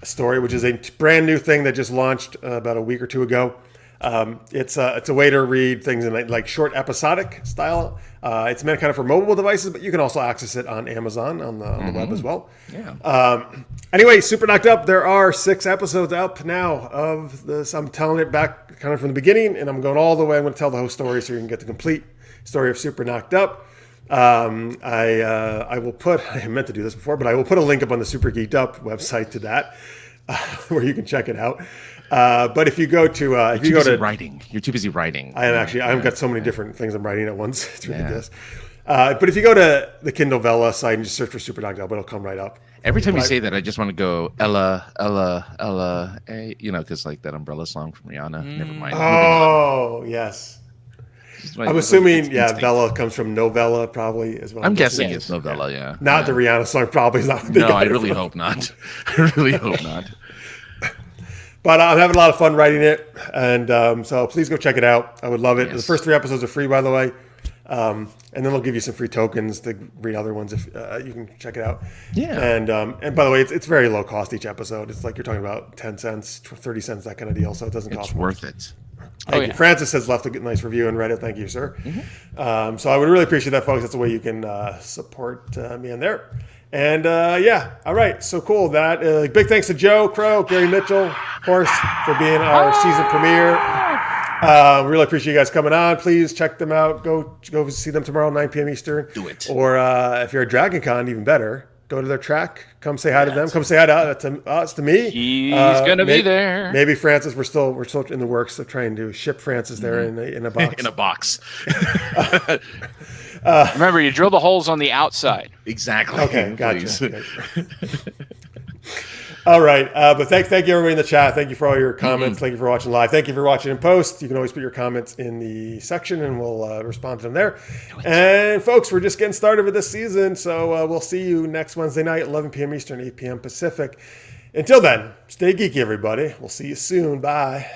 story, which is a brand new thing that just launched about a week or 2 ago. It's a way to read things in like short episodic style. It's meant kind of for mobile devices, but you can also access it on Amazon on the web as well. Yeah. Anyway, Super Knocked Up. There are 6 episodes up now of this. I'm telling it back kind of from the beginning, and I'm going all the way. I'm going to tell the whole story so you can get the complete story of Super Knocked Up. I will put. I meant to do this before, but I will put a link up on the Super Geeked Up website to that, where you can check it out. But if you go to writing, you're too busy writing. I am actually. I've got so many different things I'm writing at once. It's ridiculous. But if you go to the Kindle Vella site and just search for Super Knocked Up, it'll come right up. Every time you say that, I just want to go Ella, because like that Umbrella song from Rihanna. Never mind. Oh, yes. I'm assuming, Vella comes from novella, probably as well. I'm guessing it's novella, yeah. Not the Rihanna song, probably is not. What they I really hope not. I really hope not. But I'm having a lot of fun writing it, and so please go check it out. I would love it. Yes. The first 3 episodes are free, by the way. And then they'll give you some free tokens to read other ones if you can check it out. Yeah. And by the way, it's very low cost each episode. It's like you're talking about 10 cents, 30 cents, that kind of deal. So it doesn't cost much. It's worth it. Thank you. Francis has left a nice review on Reddit. Thank you, sir. So I would really appreciate that, folks. That's the way you can support me in there. And all right. So cool. That big thanks to Joe Crow, Gary Mitchell, of course, for being our season premiere. Really appreciate you guys coming on. Please check them out. Go see them tomorrow, 9 p.m. Eastern. Do it. Or if you're at Dragon Con, even better. Go to their track. Come say hi to them. Come say hi to us, to me. He's gonna be there. Maybe Francis. We're still in the works of trying to ship Francis there in a box. In a box. Remember, you drill the holes on the outside. Exactly. Okay, gotcha. All right, but thank you everybody in the chat. Thank you for all your comments. Thank you for watching live. Thank you for watching in post. You can always put your comments in the section, and we'll respond to them there. And folks, we're just getting started with this season, so we'll see you next Wednesday night, 11 p.m. Eastern, 8 p.m. Pacific. Until then, stay geeky, everybody. We'll see you soon. Bye.